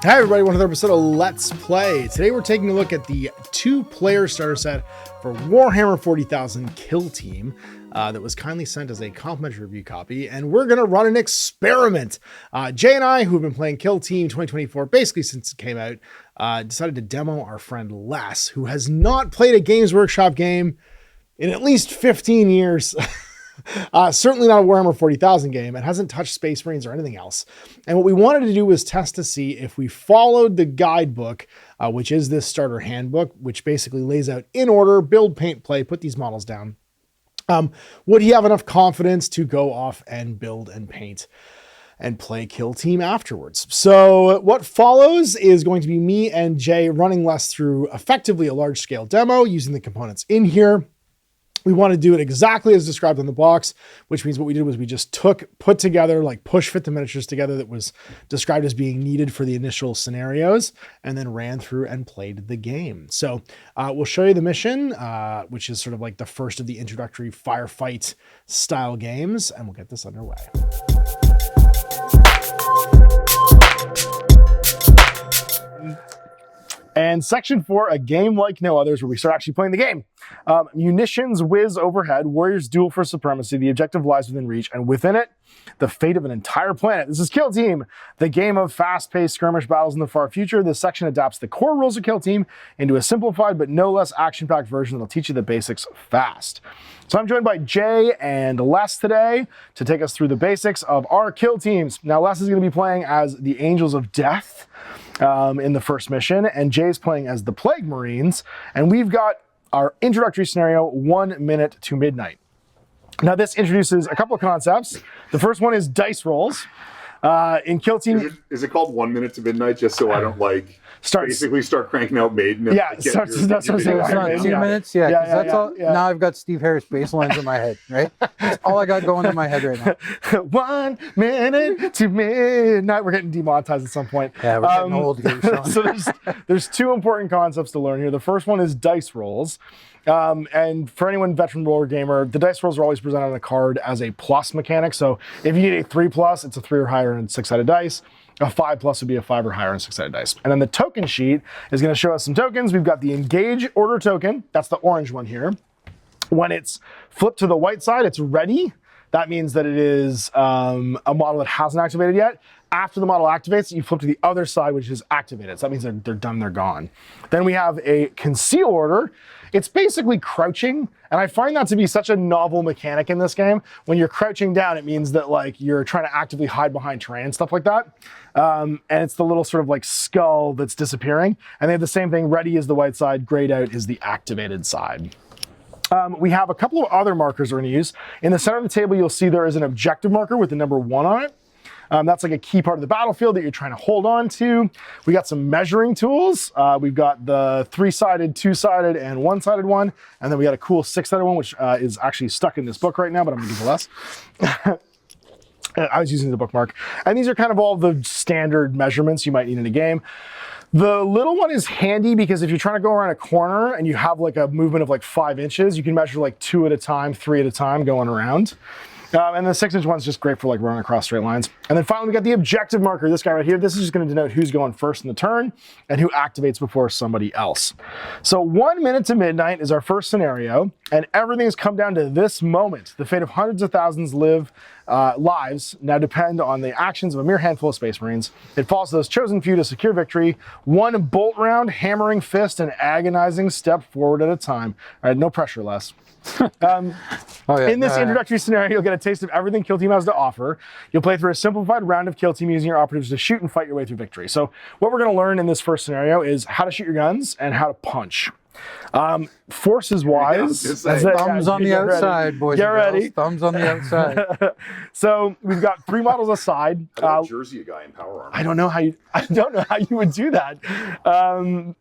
Hi everybody, one other episode of Let's Play. Today we're taking a look at the 2-player starter set for Warhammer 40,000 Kill Team that was kindly sent as a complimentary review copy, and we're going to run an experiment. Jay and I, who have been playing Kill Team 2024 basically since it came out, decided to demo our friend Les, who has not played a Games Workshop game in at least 15 years. Certainly not a Warhammer 40,000 game. It hasn't touched Space Marines or anything else. And what we wanted to do was test to see if we followed the guidebook, which is this starter handbook, which basically lays out in order, build, paint, play, put these models down. Would he have enough confidence to go off and build and paint and play Kill Team afterwards? So what follows is going to be me and Jay running Les through effectively a large scale demo using the components in here. We want to do it exactly as described on the box, which means what we did was we just put together, like push fit the miniatures together that was described as being needed for the initial scenarios, and then ran through and played the game. So we'll show you the mission, which is sort of like the first of the introductory firefight style games, and we'll get this underway. And section 4, a game like no others, where we start actually playing the game. Munitions whiz overhead, warriors duel for supremacy, the objective lies within reach, and within it, the fate of an entire planet. This is Kill Team, the game of fast-paced skirmish battles in the far future. This section adapts the core rules of Kill Team into a simplified but no less action-packed version that'll teach you the basics fast. So I'm joined by Jay and Les today to take us through the basics of our Kill Teams. Now, Les is going to be playing as the Angels of Death in the first mission, and Jay's playing as the Plague Marines, and we've got our introductory scenario, 1 minute to midnight. Now this introduces a couple of concepts. The first one is dice rolls. In Kill Team... Is it called 1 minute to midnight, just so I don't basically start cranking out Maiden? Yeah, that's 2 minutes? Yeah, that's all. Yeah. Now I've got Steve Harris bass lines in my head, right? That's all I got going in my head right now. 1 minute to midnight. We're getting demonetized at some point. Yeah, we're getting old here, Sean. So there's two important concepts to learn here. The first one is dice rolls. And for anyone veteran roller gamer, the dice rolls are always presented on a card as a plus mechanic. So if you need a 3+, it's a 3 or higher and 6-sided dice. A 5+ would be a 5 or higher and 6-sided dice. And then the token sheet is going to show us some tokens. We've got the engage order token. That's the orange one here. When it's flipped to the white side, it's ready. That means that it is a model that hasn't activated yet. After the model activates, you flip to the other side, which is activated. So that means they're done, they're gone. Then we have a conceal order. It's basically crouching, and I find that to be such a novel mechanic in this game. When you're crouching down, it means that like you're trying to actively hide behind terrain and stuff like that. And it's the little sort of like skull that's disappearing. And they have the same thing. Ready is the white side, grayed out is the activated side. We have a couple of other markers we're going to use. In the center of the table, you'll see there is an objective marker with the number 1 on it. That's like a key part of the battlefield that you're trying to hold on to. We got some measuring tools. We've got the 3-sided, 2-sided, and 1-sided one. And then we got a cool 6-sided one, which is actually stuck in this book right now, but I'm gonna give it less. I was using the bookmark. And these are kind of all the standard measurements you might need in a game. The little one is handy because if you're trying to go around a corner and you have like a movement of like 5 inches, you can measure like 2 at a time, 3 at a time going around. And the 6-inch one's just great for like running across straight lines. And then finally, we got the objective marker, this guy right here. This is just going to denote who's going first in the turn and who activates before somebody else. So 1 minute to midnight is our first scenario, and everything has come down to this moment. The fate of hundreds of thousands lives now depend on the actions of a mere handful of Space Marines. It falls to those chosen few to secure victory, one bolt round, hammering fist, and agonizing step forward at a time. All right, no pressure, Les. In this introductory scenario, you'll get a taste of everything Kill Team has to offer. You'll play through a simplified round of Kill Team using your operatives to shoot and fight your way through victory. So what we're going to learn in this first scenario is how to shoot your guns and how to punch. Forces wise, thumbs on the outside, boys. Get ready. Thumbs on the outside. So we've got 3 models aside. Jersey a guy in power armor. I don't know how you would do that.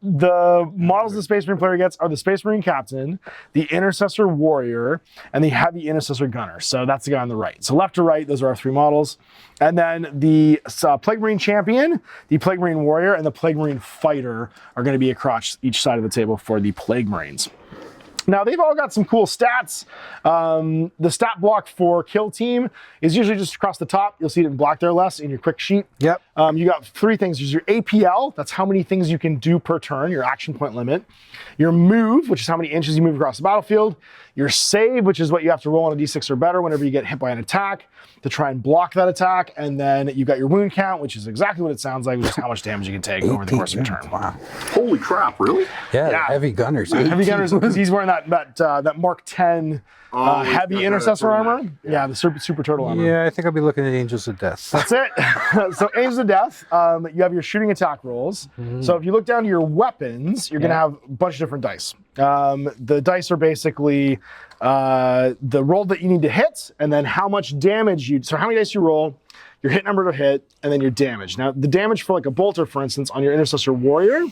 The models the Space Marine player gets are the Space Marine Captain, the Intercessor Warrior, and the Heavy Intercessor Gunner. So that's the guy on the right. So left to right, those are our 3 models. And then the Plague Marine Champion, the Plague Marine Warrior, and the Plague Marine Fighter are going to be across each side of the table for the Plague Marines. Now, they've all got some cool stats. The stat block for kill team is usually just across the top. You'll see it in black there, Les, in your quick sheet. Yep. You got 3 things. There's your APL, that's how many things you can do per turn, your action point limit. Your move, which is how many inches you move across the battlefield. Your save, which is what you have to roll on a d6 or better whenever you get hit by an attack to try and block that attack. And then you got your wound count, which is exactly what it sounds like, which is how much damage you can take over the course of your turn. Wow. Holy crap, really? Yeah. Heavy gunners. Heavy gunners, because he's wearing that Mark 10 heavy intercessor armor. Yeah, the super turtle armor. Yeah, I think I'll be looking at Angels of Death. That's it. So Angels of Death, you have your shooting attack rolls. So if you look down to your weapons, you're going to have a bunch of different dice. The dice are basically the roll that you need to hit, and then how much damage so how many dice you roll, your hit number to hit, and then your damage. Now, the damage for like a bolter, for instance, on your intercessor warrior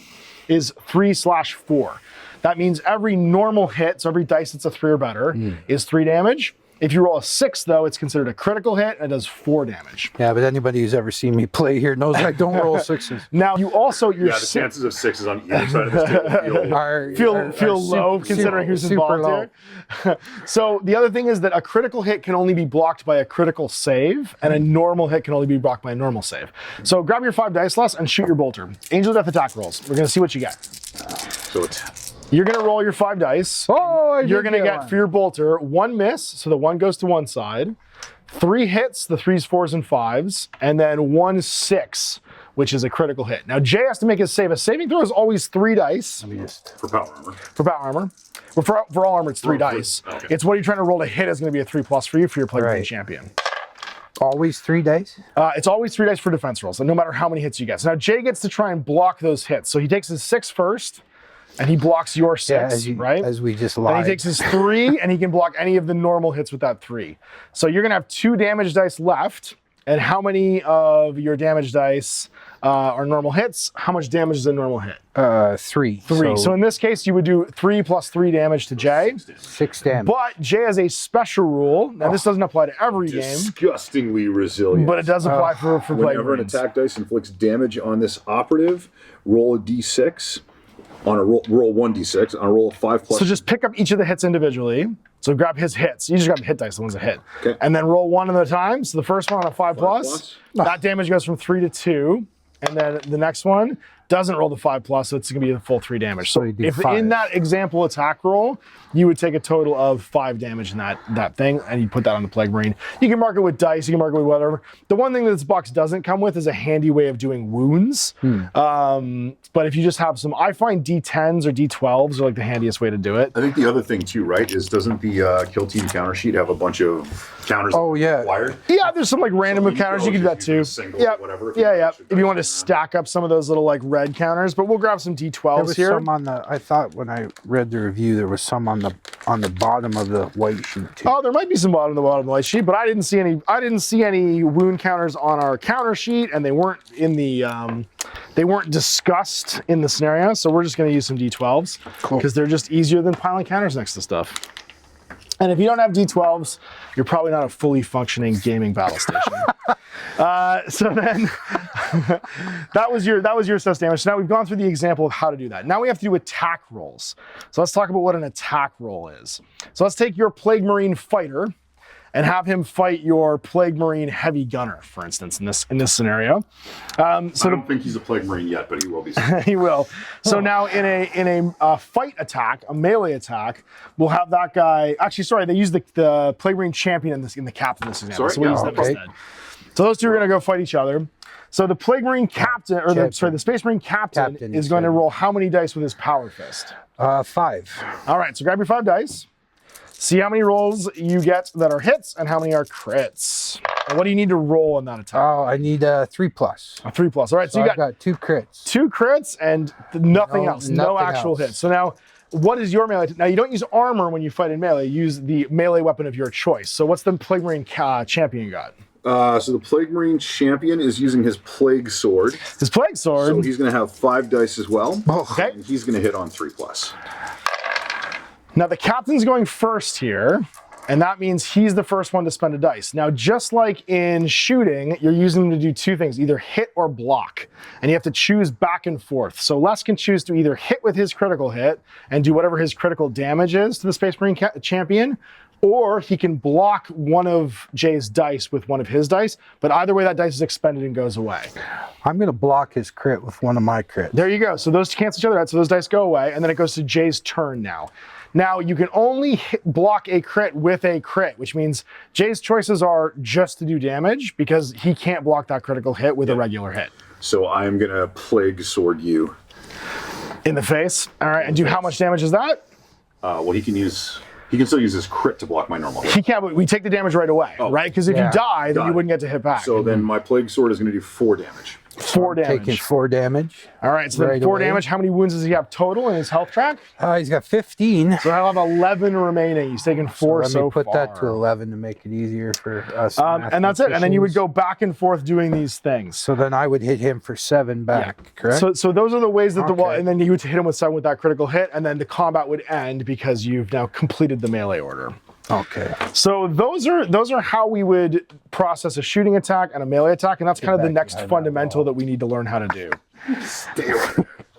is 3/4. That means every normal hit, so every dice that's a 3 or better, is 3 damage. If you roll a 6, though, it's considered a critical hit and it does 4 damage. Yeah, but anybody who's ever seen me play here knows I don't roll 6s. Now, you also... the chances of 6s on either side of this table feel low, considering who's involved here. So the other thing is that a critical hit can only be blocked by a critical save, and a normal hit can only be blocked by a normal save. So grab your 5 dice, Les, and shoot your bolter. Angel Death attack rolls. We're going to see what you get. So it's... You're going to roll your 5 dice. Oh, you're going to get, for your bolter, 1 miss, so the 1 goes to one side, 3 hits, the 3s, 4s, and 5s, and then 1 6, which is a critical hit. Now, Jay has to make his save. A saving throw is always 3 dice. For power armor. For power armor. Well, for all armor, it's 3 dice. Okay. It's what you're trying to roll to hit is going to be a 3+ for you for your Plague Marine champion. Always 3 dice? It's always 3 dice for defense rolls, no matter how many hits you get. So now Jay gets to try and block those hits. So he takes his 6 first, and he blocks your 6, right? As we just lied. And he takes his 3, and he can block any of the normal hits with that 3. So you're going to have 2 damage dice left. And how many of your damage dice are normal hits? How much damage is a normal hit? 3. 3. So in this case, you would do 3 + 3 damage to Jay. 6 damage. But Jay has a special rule. Now, this doesn't apply to every game. Disgustingly resilient. But it does apply for Plague Whenever an Marines. attack dice inflicts damage on this operative, roll a d6. On a roll 1d6. On a roll of 5+. So just pick up each of the hits individually. So grab his hits. You just grab hit dice, the ones that hit. Okay. And then roll 1 at a time. So the first one on a 5+. That damage goes from 3 to 2. And then the next one doesn't roll the 5+, so it's going to be the full 3 damage. So if 5. in that example attack roll, you would take a total of 5 damage in that thing, and you put that on the Plague Marine. You can mark it with dice, you can mark it with whatever. The one thing that this box doesn't come with is a handy way of doing wounds. But if you just have some, I find D10s or D12s are like the handiest way to do it. I think the other thing too, right, is doesn't the kill team counter sheet have a bunch of counters required? Yeah, there's some like random counters. You can do that too. Yeah. If you want to stack up some of those little like red counters, but we'll grab some D12s there was here. Some on the. I thought when I read the review, there was some on the bottom of the white sheet too. Oh, there might be some on the bottom of the white sheet, but I didn't see any. I didn't see any wound counters on our counter sheet, and they weren't in the. They weren't discussed in the scenario, so we're just going to use some D12s because they're just easier than piling counters next to stuff. And if you don't have D12s, you're probably not a fully functioning gaming battle station. So then, that was your sus damage. So now we've gone through the example of how to do that. Now we have to do attack rolls. So let's talk about what an attack roll is. So let's take your Plague Marine fighter and have him fight your Plague Marine heavy gunner, for instance, in this scenario. So I don't think he's a Plague Marine yet, but he will be soon. He will. So now in a fight attack, a melee attack, we'll have that guy. Actually, sorry, they use the Plague Marine champion in the captain in this example. So we'll use that instead. So those two are going to go fight each other. So the Plague Marine captain, or the Space Marine captain is going to roll how many dice with his power fist? 5. All right, so grab your 5 dice. See how many rolls you get that are hits and how many are crits. And what do you need to roll in that attack? Oh, I need a 3+. A 3+. All right, so you got 2 crits. 2 crits and nothing else. No actual hits. So now, what is your melee? Now, you don't use armor when you fight in melee. You use the melee weapon of your choice. So what's the Plague Marine champion you got? So the Plague Marine champion is using his Plague Sword. His Plague Sword? So he's going to have 5 dice as well. Okay. And he's going to hit on 3+. Now the captain's going first here. And that means he's the first one to spend a dice. Now, just like in shooting, you're using them to do two things, either hit or block. And you have to choose back and forth. So Les can choose to either hit with his critical hit and do whatever his critical damage is to the Space Marine champion, or he can block one of Jay's dice with one of his dice, but either way that dice is expended and goes away. I'm going to block his crit with one of my crits. There you go. So those cancel each other out, so those dice go away, and then it goes to Jay's turn now. Now, you can only block a crit with a crit, which means Jay's choices are just to do damage because he can't block that critical hit with a regular hit. So I'm going to Plague Sword you. In the face? All right, and do how much damage is that? Well, he can still use his crit to block my normal hit. He can't, but we take the damage right away, right? Because if you die, then you wouldn't get to hit back. So then my Plague Sword is going to do 4 damage. 4 damage. Taking 4 damage. All right, so then 4 damage. How many wounds does he have total in his health track? He's got 15. So I'll have 11 remaining. He's taken 4 so far. Let me put that to 11 to make it easier for us. And that's it. And then you would go back and forth doing these things. So then I would hit him for 7 back, correct? So those are the ways that the wall, and then you would hit him with 7 with that critical hit, and then the combat would end because you've now completed the melee order. Okay. So those are how we would process a shooting attack and a melee attack, and that's kind of the next fundamental that we need to learn how to do.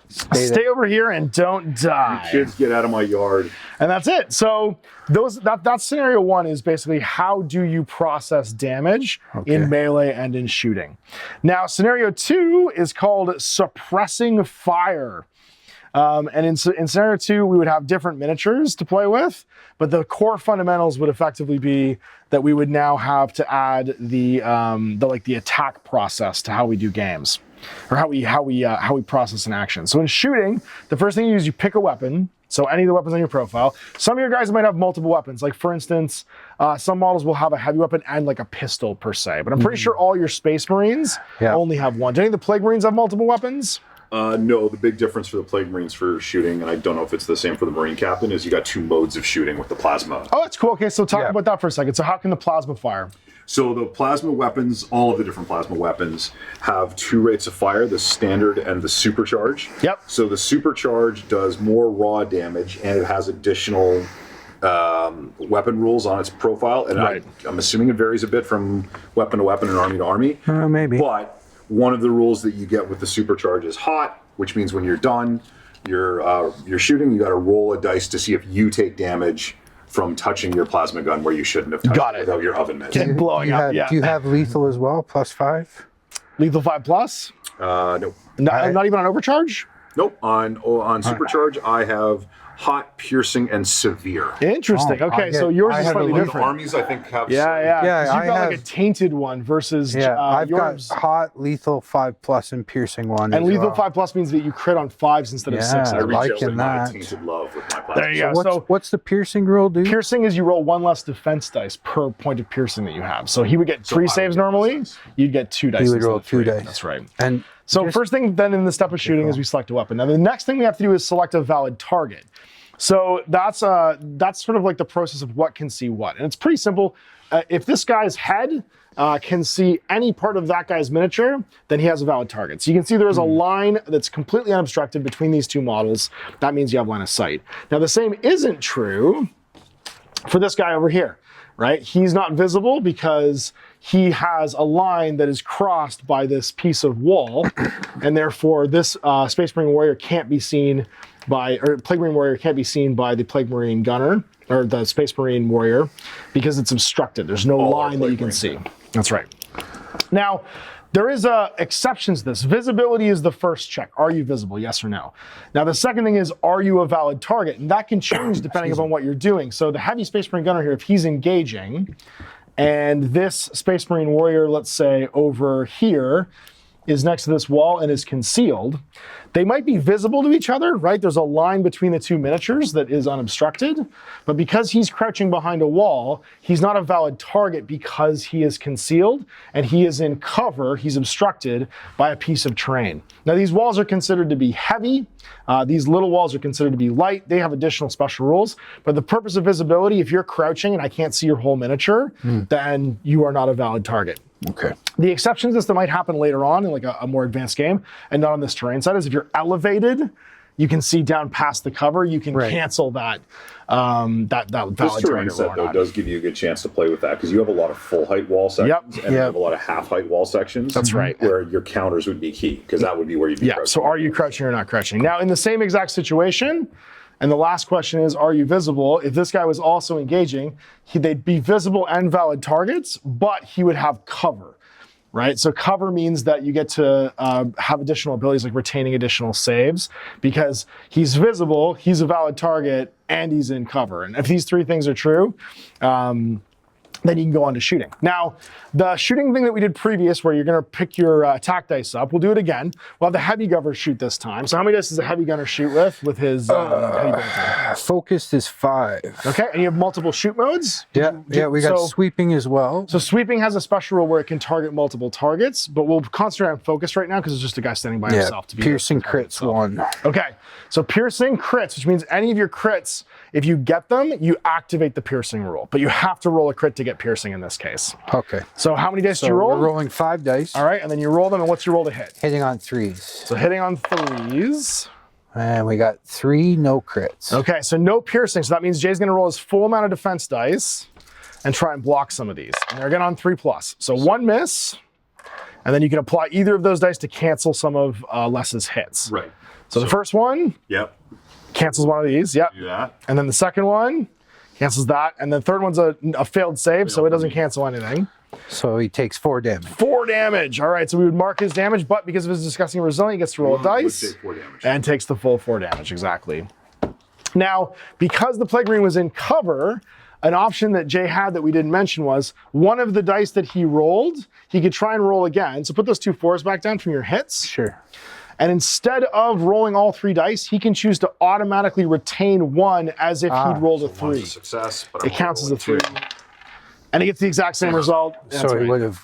Stay over here and don't die. You kids, get out of my yard. And that's it. So that scenario 1 is basically how do you process damage in melee and in shooting. Now scenario 2 is called suppressing fire. And in scenario 2, we would have different miniatures to play with, but the core fundamentals would effectively be that we would now have to add the attack process to how we do games, or how we process an action. So in shooting, the first thing you do is you pick a weapon. So any of the weapons on your profile. Some of your guys might have multiple weapons. Like for instance, some models will have a heavy weapon and like a pistol per se. But I'm pretty sure all your Space Marines only have one. Do any of the Plague Marines have multiple weapons? No, the big difference for the Plague Marines for shooting, and I don't know if it's the same for the Marine Captain, is you got 2 modes of shooting with the plasma. Oh, that's cool. Okay, so talk about that for a second. So how can the plasma fire? So the plasma weapons, all of the different plasma weapons, have 2 rates of fire, the standard and the supercharge. Yep. So the supercharge does more raw damage, and it has additional weapon rules on its profile. And I'm assuming it varies a bit from weapon to weapon and army to army. Maybe. But one of the rules that you get with the supercharge is hot, which means when you're done, you're shooting, you got to roll a dice to see if you take damage from touching your plasma gun where you shouldn't have touched it without your oven mitt. Blowing up, Do you have lethal as well, +5? Lethal 5+? Nope. Not even on overcharge? Nope. On supercharge, I have hot, piercing, and severe. Interesting. Okay, so yours is slightly different. The armies, I think, have. Yeah. Yeah, you've got like a tainted one versus I've yours. got hot, lethal 5+, and piercing 1. And lethal 5+ means that you crit on 5s instead of 6s. I liking that. Tainted love with my plasma. There you go. So what's the piercing rule, dude? Piercing is you roll 1 less defense dice per point of piercing that you have. So he would get 3 saves normally. You'd get 2 dice. He would roll 2 dice. That's right. And so first thing then in the step of shooting is we select a weapon. Now the next thing we have to do is select a valid target. So that's sort of like the process of what can see what. And it's pretty simple. If this guy's head can see any part of that guy's miniature, then he has a valid target. So you can see there's a line that's completely unobstructed between these 2 models. That means you have line of sight. Now the same isn't true for this guy over here, right? He's not visible because he has a line that is crossed by this piece of wall, and therefore this Space Marine warrior can't be seen or Plague Marine warrior can't be seen by the Plague Marine gunner, or the Space Marine warrior, because it's obstructed. There's no line that you can see. That's right. Now, there is exceptions to this. Visibility is the first check. Are you visible? Yes or no? Now, the second thing is, are you a valid target? And that can change depending upon what you're doing. So the heavy Space Marine gunner here, if he's engaging, and this Space Marine warrior, let's say over here, is next to this wall and is concealed, they might be visible to each other, right? There's a line between the 2 miniatures that is unobstructed, but because he's crouching behind a wall, he's not a valid target because he is concealed and he is in cover, he's obstructed by a piece of terrain. Now these walls are considered to be heavy, these little walls are considered to be light, they have additional special rules, but the purpose of visibility, if you're crouching and I can't see your whole miniature, then you are not a valid target. Okay. The exceptions that might happen later on in like a more advanced game and not on this terrain side is if you're elevated, you can see down past the cover, you can cancel that that valid This terrain target roll set, or though, not. does give you a good chance to play with that because you have a lot of full height wall sections and you have a lot of half height wall sections. That's right. Where your counters would be key because that would be where you'd be crouching. So are you crouching or not crouching? Now, in the same exact situation, and the last question is, are you visible? If this guy was also engaging, they'd be visible and valid targets, but he would have cover, right? So cover means that you get to have additional abilities like retaining additional saves because he's visible, he's a valid target, and he's in cover. And if these three things are true, then you can go on to shooting. Now, the shooting thing that we did previous, where you're going to pick your attack dice up, we'll do it again. We'll have the heavy gunner shoot this time. So how many dice does a heavy gunner shoot with his heavy gunner? Focused is 5. Okay, and you have multiple shoot modes? Yeah, we got sweeping as well. So sweeping has a special rule where it can target multiple targets, but we'll concentrate on focus right now because it's just a guy standing by himself. To be piercing crits 1. Okay, so piercing crits, which means any of your crits, if you get them, you activate the piercing rule, but you have to roll a crit to get piercing in this case. Okay. So how many dice do you roll? We're rolling 5 dice. All right, and then you roll them, and what's your roll to hit? Hitting on 3s. So hitting on 3s. And we got 3 no crits. Okay, so no piercing. So that means Jay's going to roll his full amount of defense dice and try and block some of these. And they're again on 3+. So 1 miss, and then you can apply either of those dice to cancel some of Les's hits. Right. So the first one cancels one of these. Yep. Do that. And then the second one cancels that. And the third one's a failed save, so it doesn't cancel anything. So he takes 4 damage. 4 damage. All right, so we would mark his damage, but because of his disgusting resilience, he gets to roll a dice. Would take 4 damage. And takes the full 4 damage, exactly. Now, because the Plague Marine was in cover, an option that Jay had that we didn't mention was one of the dice that he rolled, he could try and roll again. So put those 2 4s back down from your hits. Sure. And instead of rolling all 3 dice, he can choose to automatically retain 1 as if he'd rolled a 3. A success, but it counts as a 3. And he gets the exact same result. So he would have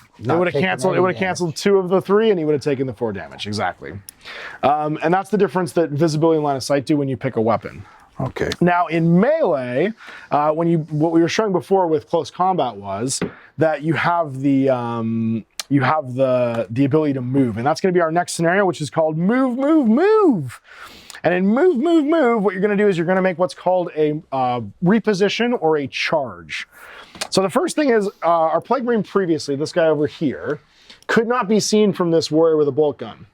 canceled. It would have canceled 2 of the 3, and he would have taken the 4 damage. Exactly. And that's the difference that visibility and line of sight do when you pick a weapon. Okay. Now in melee, what we were showing before with close combat was that you have the ability to move, and that's going to be our next scenario, which is called move, move, move. And in move, move, move, what you're going to do is you're going to make what's called a reposition or a charge. So the first thing is our Plague Marine previously, this guy over here, could not be seen from this warrior with a bolt gun.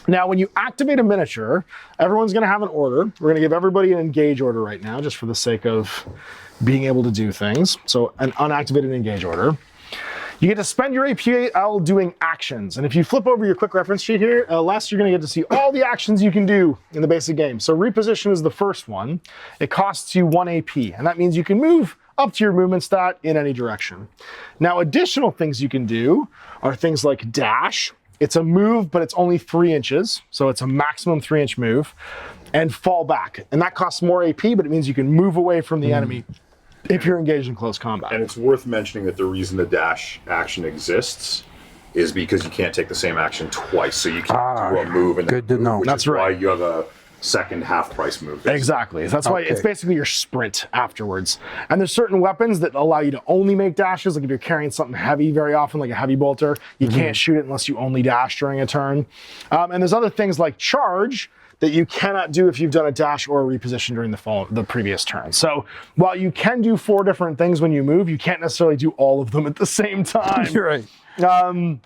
Now, when you activate a miniature, everyone's going to have an order. We're going to give everybody an engage order right now, just for the sake of being able to do things. So an unactivated engage order. You get to spend your APL doing actions. And if you flip over your quick reference sheet here, last you're going to get to see all the actions you can do in the basic game. So reposition is the first one. It costs you 1 AP, and that means you can move up to your movement stat in any direction. Now, additional things you can do are things like dash. It's a move, but it's only 3 inches, so it's a maximum 3-inch move, and fall back. And that costs more AP, but it means you can move away from the enemy if you're engaged in close combat. And it's worth mentioning that the reason the dash action exists is because you can't take the same action twice, so you can't do a move and good to know. Which is why you have a second half price move. Basically. Exactly. That's why it's basically your sprint afterwards. And there's certain weapons that allow you to only make dashes. Like if you're carrying something heavy very often, like a heavy bolter, you can't shoot it unless you only dash during a turn. And there's other things like charge that you cannot do if you've done a dash or a reposition during the previous turn. So while you can do 4 different things when you move, you can't necessarily do all of them at the same time. You're right.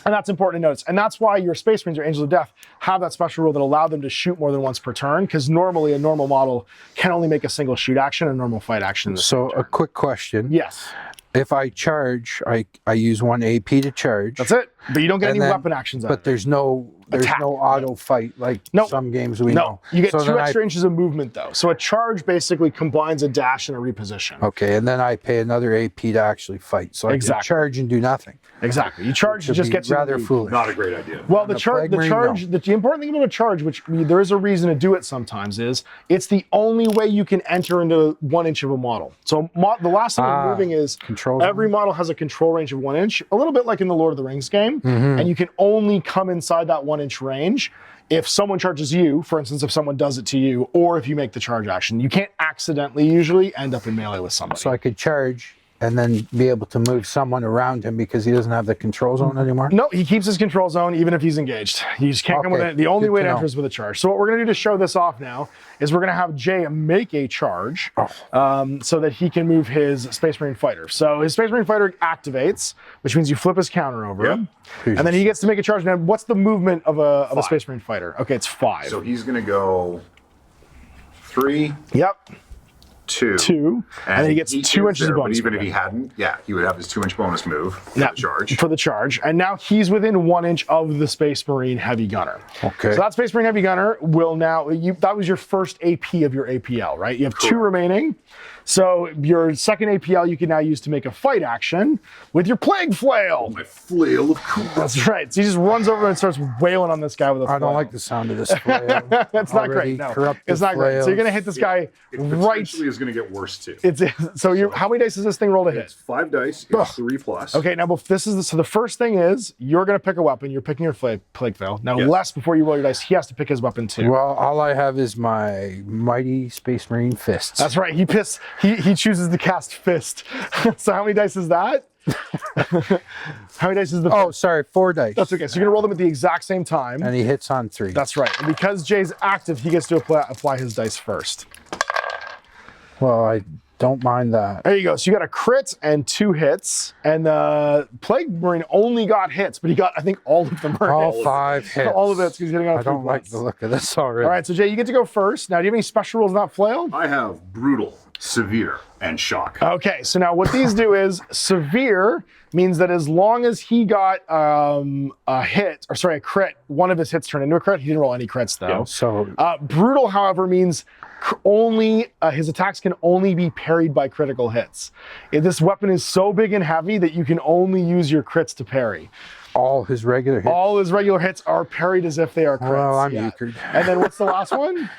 And that's important to notice. And that's why your Space Marines or Angels of Death have that special rule that allow them to shoot more than once per turn, because normally a normal model can only make a single shoot action and a normal fight action. So a quick question. Yes. If I charge, I use 1 AP to charge. That's it. But you don't get any weapon actions out of it. But there's no auto fight like some games we know. You get 2 extra inches of movement though. So a charge basically combines a dash and a reposition. Okay, and then I pay another AP to actually fight. So I can charge and do nothing. Exactly. You charge to just get rather foolish. Not a great idea. Well, the important thing about a charge, which there is a reason to do it sometimes, is it's the only way you can enter into 1 inch of a model. So the last thing we're moving is every model has a control range of 1 inch, a little bit like in the Lord of the Rings game, and you can only come inside that 1 inch range if someone charges you, for instance, if someone does it to you, or if you make the charge action. You can't accidentally usually end up in melee with somebody. So I could charge and then be able to move someone around him because he doesn't have the control zone anymore? No, he keeps his control zone even if he's engaged. You just can't come with it. The only way to enter is with a charge. So what we're going to do to show this off now is we're going to have Jay make a charge so that he can move his Space Marine fighter. So his Space Marine fighter activates, which means you flip his counter over, and then he gets to make a charge. Now, what's the movement of a Space Marine fighter? Okay, it's 5. So he's going to go 3. Yep. 2. And then he gets 2 inches of bonus. But even if he hadn't, he would have his 2-inch bonus move for the charge. For the charge. And now he's within 1 inch of the Space Marine Heavy Gunner. Okay. So that Space Marine Heavy Gunner will now, that was your first AP of your APL, right? You have 2 remaining. So your second APL you can now use to make a fight action with your Plague Flail. My flail of corruption. That's right. So he just runs over and starts wailing on this guy with a flail. I don't like the sound of this flail. That's not great. No, it's not great. So you're going to hit this guy right. Potentially is going to get worse too. So how many dice does this thing roll to hit? It's 5 dice. It's 3 plus. Okay, now so the first thing is you're going to pick a weapon. You're picking your Plague Flail. Now, Les, before you roll your dice, he has to pick his weapon too. Well, all I have is my mighty Space Marine fists. That's right. He chooses to cast Fist. So how many dice is that? How many dice is the fist? Oh, sorry, 4 dice. That's okay. So you're going to roll them at the exact same time. And he hits on 3. That's right. And because Jay's active, he gets to apply his dice first. Well, I don't mind that. There you go. So you got a crit and 2 hits. And the Plague Marine only got hits, but he got, I think, all of them. All 5 hits. All of it, because he's getting on I don't like the look of this already. All right, so Jay, you get to go first. Now, do you have any special rules on that flail? I have brutal, severe, and shock. Okay, so now what these do is severe means that as long as he got a crit, one of his hits turned into a crit. He didn't roll any crits though. Yeah, so brutal, however, means his attacks can only be parried by critical hits. This weapon is so big and heavy that you can only use your crits to parry. all his regular hits? All his regular hits are parried as if they are crits. Well, I'm euchred. And then what's the last one?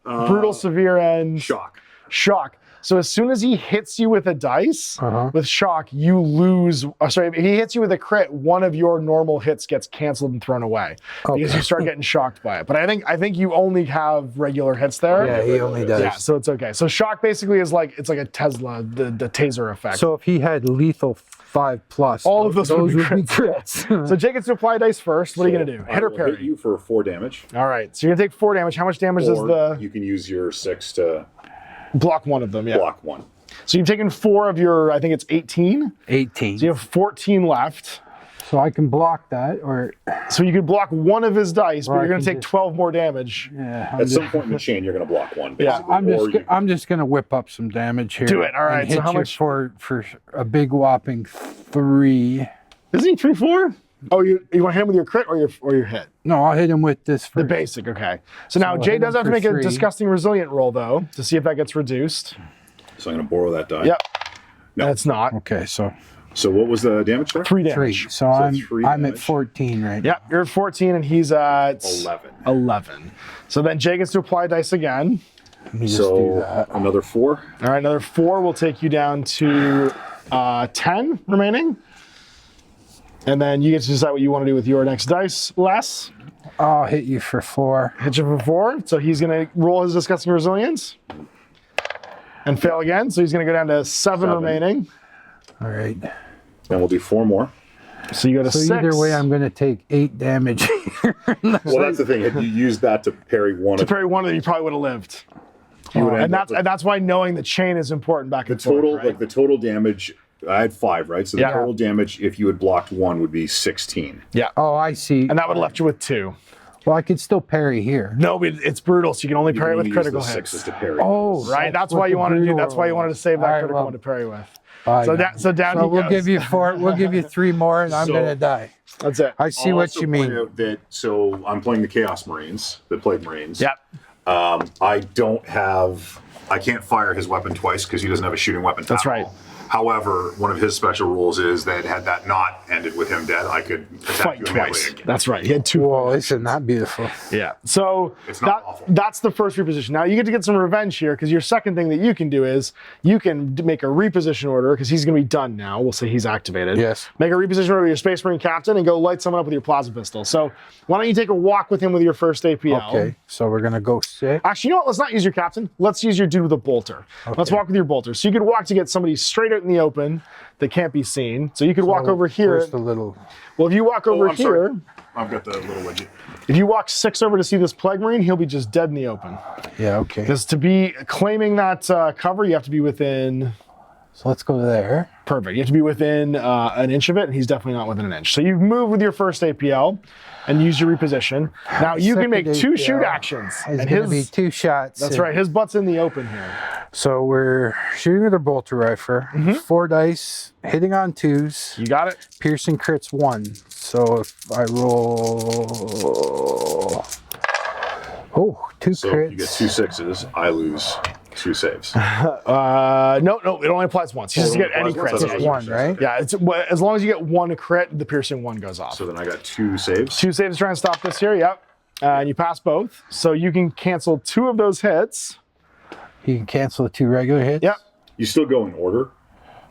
Brutal, severe, and shock. Shock. So as soon as he hits you with a dice, with shock, you lose. Sorry, if he hits you with a crit, one of your normal hits gets canceled and thrown away because you start getting shocked by it. But I think you only have regular hits there. Yeah, he only does. Yeah, so it's okay. So shock basically is like a Tesla, the taser effect. So if he had lethal 5+, all of those would be crits. So Jake gets to apply dice first. What are you gonna do? Hit or parry? Hit you for 4 damage. All right. So you're gonna take 4 damage. How much damage does the? You can use your 6 to block one of them. Yeah. Block one. So you've taken 4 of your. I think it's 18. 18. So you have 14 left. So I can block that, or so you could block one of his dice, but you're going to take 12 more damage. Yeah. At some point in the chain, you're going to block one. Basically. Yeah. I'm just going to whip up some damage here. Do it. All right. And hit how much for a big whopping 3? Isn't he 3/4? Oh, you want to hit him with your crit or your hit? No, I'll hit him with this first. The basic. Okay. So now Jay does have to make a disgusting resilient roll though to see if that gets reduced. So I'm going to borrow that die. Yep. No, it's not. Okay. So what was the damage there? 3 damage. 3. So I'm at 14 right now. Yeah, you're at 14 and he's at 11. 11. So then Jay gets to apply dice again. Let me just do that. Another 4. All right, another 4 will take you down to 10 remaining. And then you get to decide what you want to do with your next dice, Les. I'll hit you for 4. Hit you for 4. So he's going to roll his disgusting resilience and fail again. So he's going to go down to 7 remaining. All right. Then we'll do 4 more. So you go to 6. So either way, I'm going to take 8 damage. Well, that's the thing. Had you used that to parry one of them, you probably would have lived. And that's why knowing the chain is important back and forth. Total, like the total damage, I had 5, right? So the total damage, if you had blocked 1, would be 16. Yeah. Oh, I see. And that would have left you with 2. Well, I could still parry here. No, but it's brutal, so you can only parry with critical hits. 6 to parry. Oh, right. That's why you wanted to do. That's why you wanted to save that critical one to parry with. So down he goes. We'll give you 4. We'll give you 3 more, and I'm gonna die. That's it. I see what you mean. So I'm playing the Chaos Marines, the Plague Marines. Yep. I can't fire his weapon twice because he doesn't have a shooting weapon. That's right. However, one of his special rules is that had that not ended with him dead, I could attack you twice. again. That's right. He had 2. Well, isn't that beautiful? Yeah. So it's not awful. That's the first reposition. Now you get to get some revenge here because your second thing that you can do is you can make a reposition order because he's going to be done now. We'll say he's activated. Yes. Make a reposition order with your Space Marine captain and go light someone up with your plasma pistol. So why don't you take a walk with him with your first APL? Okay. So we're gonna go 6. Actually, you know what? Let's not use your captain. Let's use your dude with a bolter. Okay. Let's walk with your bolter. So you could walk to get somebody straight out. in the open that can't be seen. So you could walk over here. Where's the little... Well, if you walk over I'm here, sorry. I've got the little widget. if you walk 6 over to see this Plague Marine, he'll be just dead in the open. Yeah, okay. Because to be claiming that cover, you have to be within... So let's go there. Perfect. You have to be within an inch of it, and he's definitely not within an inch. So you've moved with your first APL and use your reposition. Now you can make 2 shoot actions. It's going to be 2 shots. That's right. His butt's in the open here. So we're shooting with a bolter rifle. 4 dice, hitting on 2s. You got it. Piercing crits 1. So if I roll... Oh, 2 crits. So you get 2 6s. I lose 2 saves. No, it only applies once. You just get any crits. Just 1, right? Yeah, it's as long as you get 1 crit, the piercing 1 goes off. So then I got 2 saves. 2 saves to try and stop this here. Yep. And you pass both, so you can cancel 2 of those hits. You can cancel the 2 regular hits. Yep. You still go in order.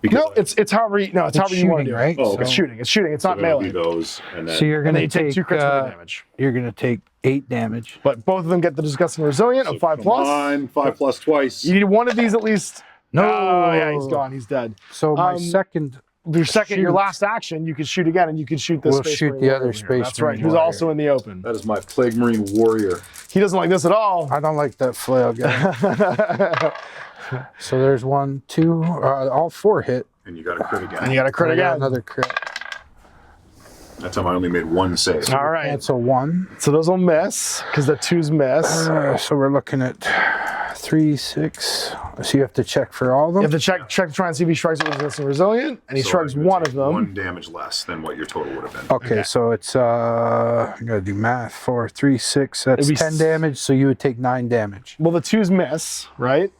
No, it's however you however you want to do it. Right? Oh, It's shooting. It's shooting. It's not melee. Those, and then So you're going And then to you take 2 crits worth of take damage. you're going to take 8 damage. But both of them get the disgusting resilient of 5 come plus. on, 5 plus twice. You need one of these at least. No. Oh, yeah, he's gone. He's dead. So my second, Your last action, you can shoot again, and you can shoot this. We'll Space shoot Marine the warrior other over here. Space That's right. Marine Who's warrior. also in the open. That is my Plague Marine warrior. He doesn't like this at all. I don't like that flail guy. So there's 1, 2, all 4 hit. And you got a crit again. And you got a crit I got again. another crit. That time I only made 1 save. All right. Cancel 1. So those will miss because the 2s miss. So we're looking at 3, 6. So you have to check for all of them. You have to check to try and see if he strikes it with resistant resilient, and he So strikes I'm gonna one take of them. 1 damage less than what your total would have been. Okay, so it's I gotta do math. 4, 3, 6. That's It'd be 10 damage. So you would take 9 damage. Well, the 2s miss, right?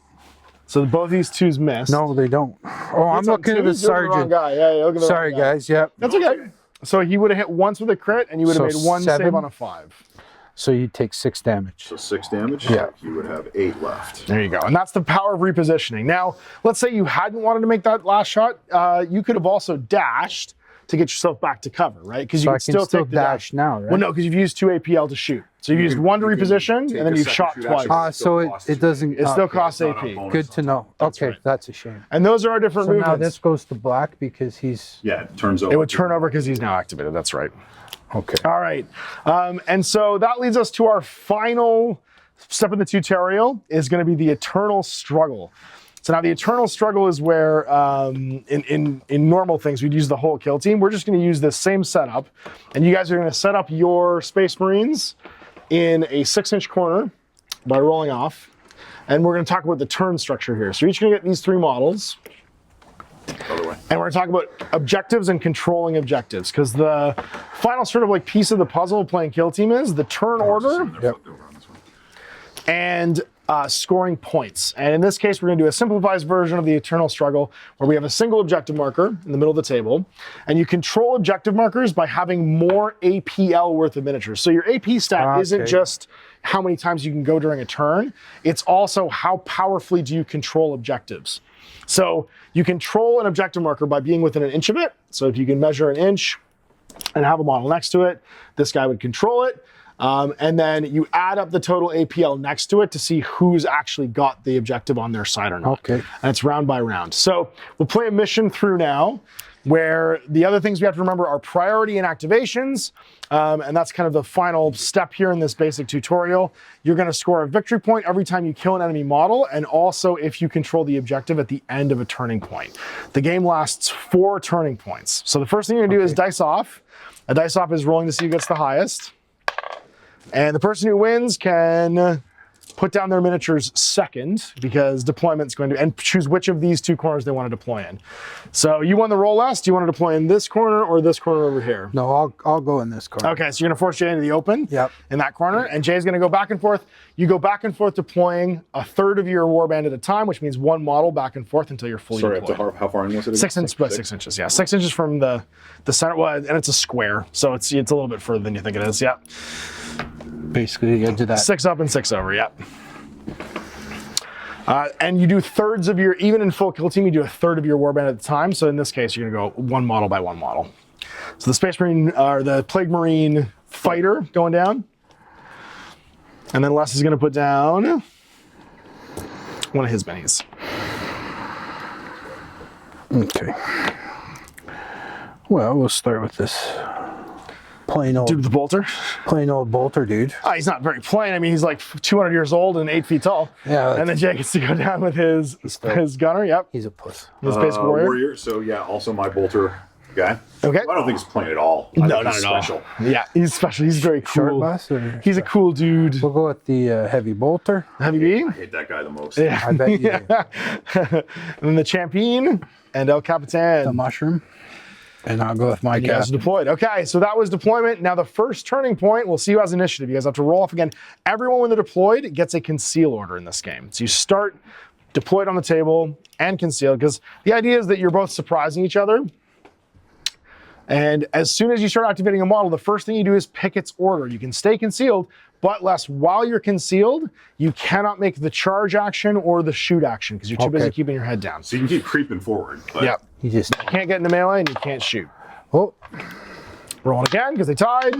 So both these 2s miss. No, they don't. Oh, I'm looking at the sergeant. Guy. Yeah, you're looking at the Sorry, wrong guy. guys. Yep. That's okay. So he would have hit once with a crit, and you would have So made 1 save 7? on a 5. So you take 6 damage. So 6 damage? Yeah. You would have 8 left. There you go. And that's the power of repositioning. Now, let's say you hadn't wanted to make that last shot. You could have also dashed to get yourself back to cover, right? Because you So can I can still still take the dash now, right? Well, no, because you've used 2 APL to shoot. So you've used 1 to you can reposition, take and then a you've second shot shoot twice. action. So it doesn't. It still okay. costs It's not AP. a bonus. Good to know. Okay, right. that's a shame. And those are our different So now movements. this goes to black because he's Yeah, it turns over. It would turn over because he's now activated. That's right. okay. All right. And so that leads us to our final step in the tutorial is going to be the eternal struggle. So now the eternal struggle is where in normal things we'd use the whole kill team. We're just going to use this same setup, and you guys are going to set up your Space Marines in a 6-inch corner by rolling off. And we're going to talk about the turn structure here. So you're each going to get these 3 models. Other way. And we're going to talk about objectives and controlling objectives, because the final sort of like piece of the puzzle of playing kill team is the turn order Yep. and scoring points. And in this case, we're going to do a simplified version of the eternal struggle where we have a single objective marker in the middle of the table, and you control objective markers by having more APL worth of miniatures. So your AP stat isn't just how many times you can go during a turn, it's also how powerfully do you control objectives. So you control an objective marker by being within an inch of it. So if you can measure an inch and have a model next to it, this guy would control it. And then you add up the total APL next to it to see who's actually got the objective on their side or not. Okay. And it's round by round. So we'll play a mission through now where the other things we have to remember are priority and activations. And that's kind of the final step here in this basic tutorial. You're going to score a victory point every time you kill an enemy model, and also if you control the objective at the end of a turning point. The game lasts 4 turning points. So the first thing you're going to do is dice off. A dice off is rolling to see who gets the highest. And the person who wins can put down their miniatures second, because deployment's going to, and choose which of these 2 corners they want to deploy in. So you won the roll last. Do you want to deploy in this corner or this corner over here? No, I'll go in this corner. Okay, so you're going to force Jay into the open. Yep. In that corner, and Jay's going to go back and forth. You go back and forth deploying a third of your warband at a time, which means 1 model back and forth until you're fully Sorry, deployed. how far in was it? 6 inches, but 6 inches, yeah. 6 inches from the center, well, and it's a square, so it's a little bit further than you think it is, yeah. Basically, the edge of that. 6 up and 6 over, yeah. And you do thirds of your, even in full kill team, you do a third of your warband at a time. So in this case, you're gonna go 1 model by 1 model. So the Space Marine, or the Plague Marine fighter going down. And then Les is gonna put down one of his minis. Okay. Well, we'll start with this plain old, Dude with the bolter. plain old bolter, dude. Oh, he's not very plain. I mean, he's like 200 years old and 8 feet tall. Yeah. And then Jay gets to go down with his gunner. Yep. He's a puss. His basic warrior. So yeah, also my bolter guy. Okay. I don't think he's plain at all. I No, think not he's at all. special. Yeah, he's special. He's very Short cool. bus or He's a cool dude. We'll go with the heavy bolter. Heavy B. I hate that guy the most. Yeah. I bet you do. And then the Champion and El Capitan. The mushroom. And I'll go with my You guys are captain. deployed. Okay, so that was deployment. Now the first turning point, we'll see who has initiative. You guys have to roll off again. Everyone when they're deployed gets a conceal order in this game. So you start deployed on the table and concealed, because the idea is that you're both surprising each other. And as soon as you start activating a model, the first thing you do is pick its order. You can stay concealed, but less while you're concealed, you cannot make the charge action or the shoot action because you're too busy keeping your head down. So you can keep creeping forward. But Yep. You just, You can't get into melee and you can't shoot. oh, Rolling again because they tied.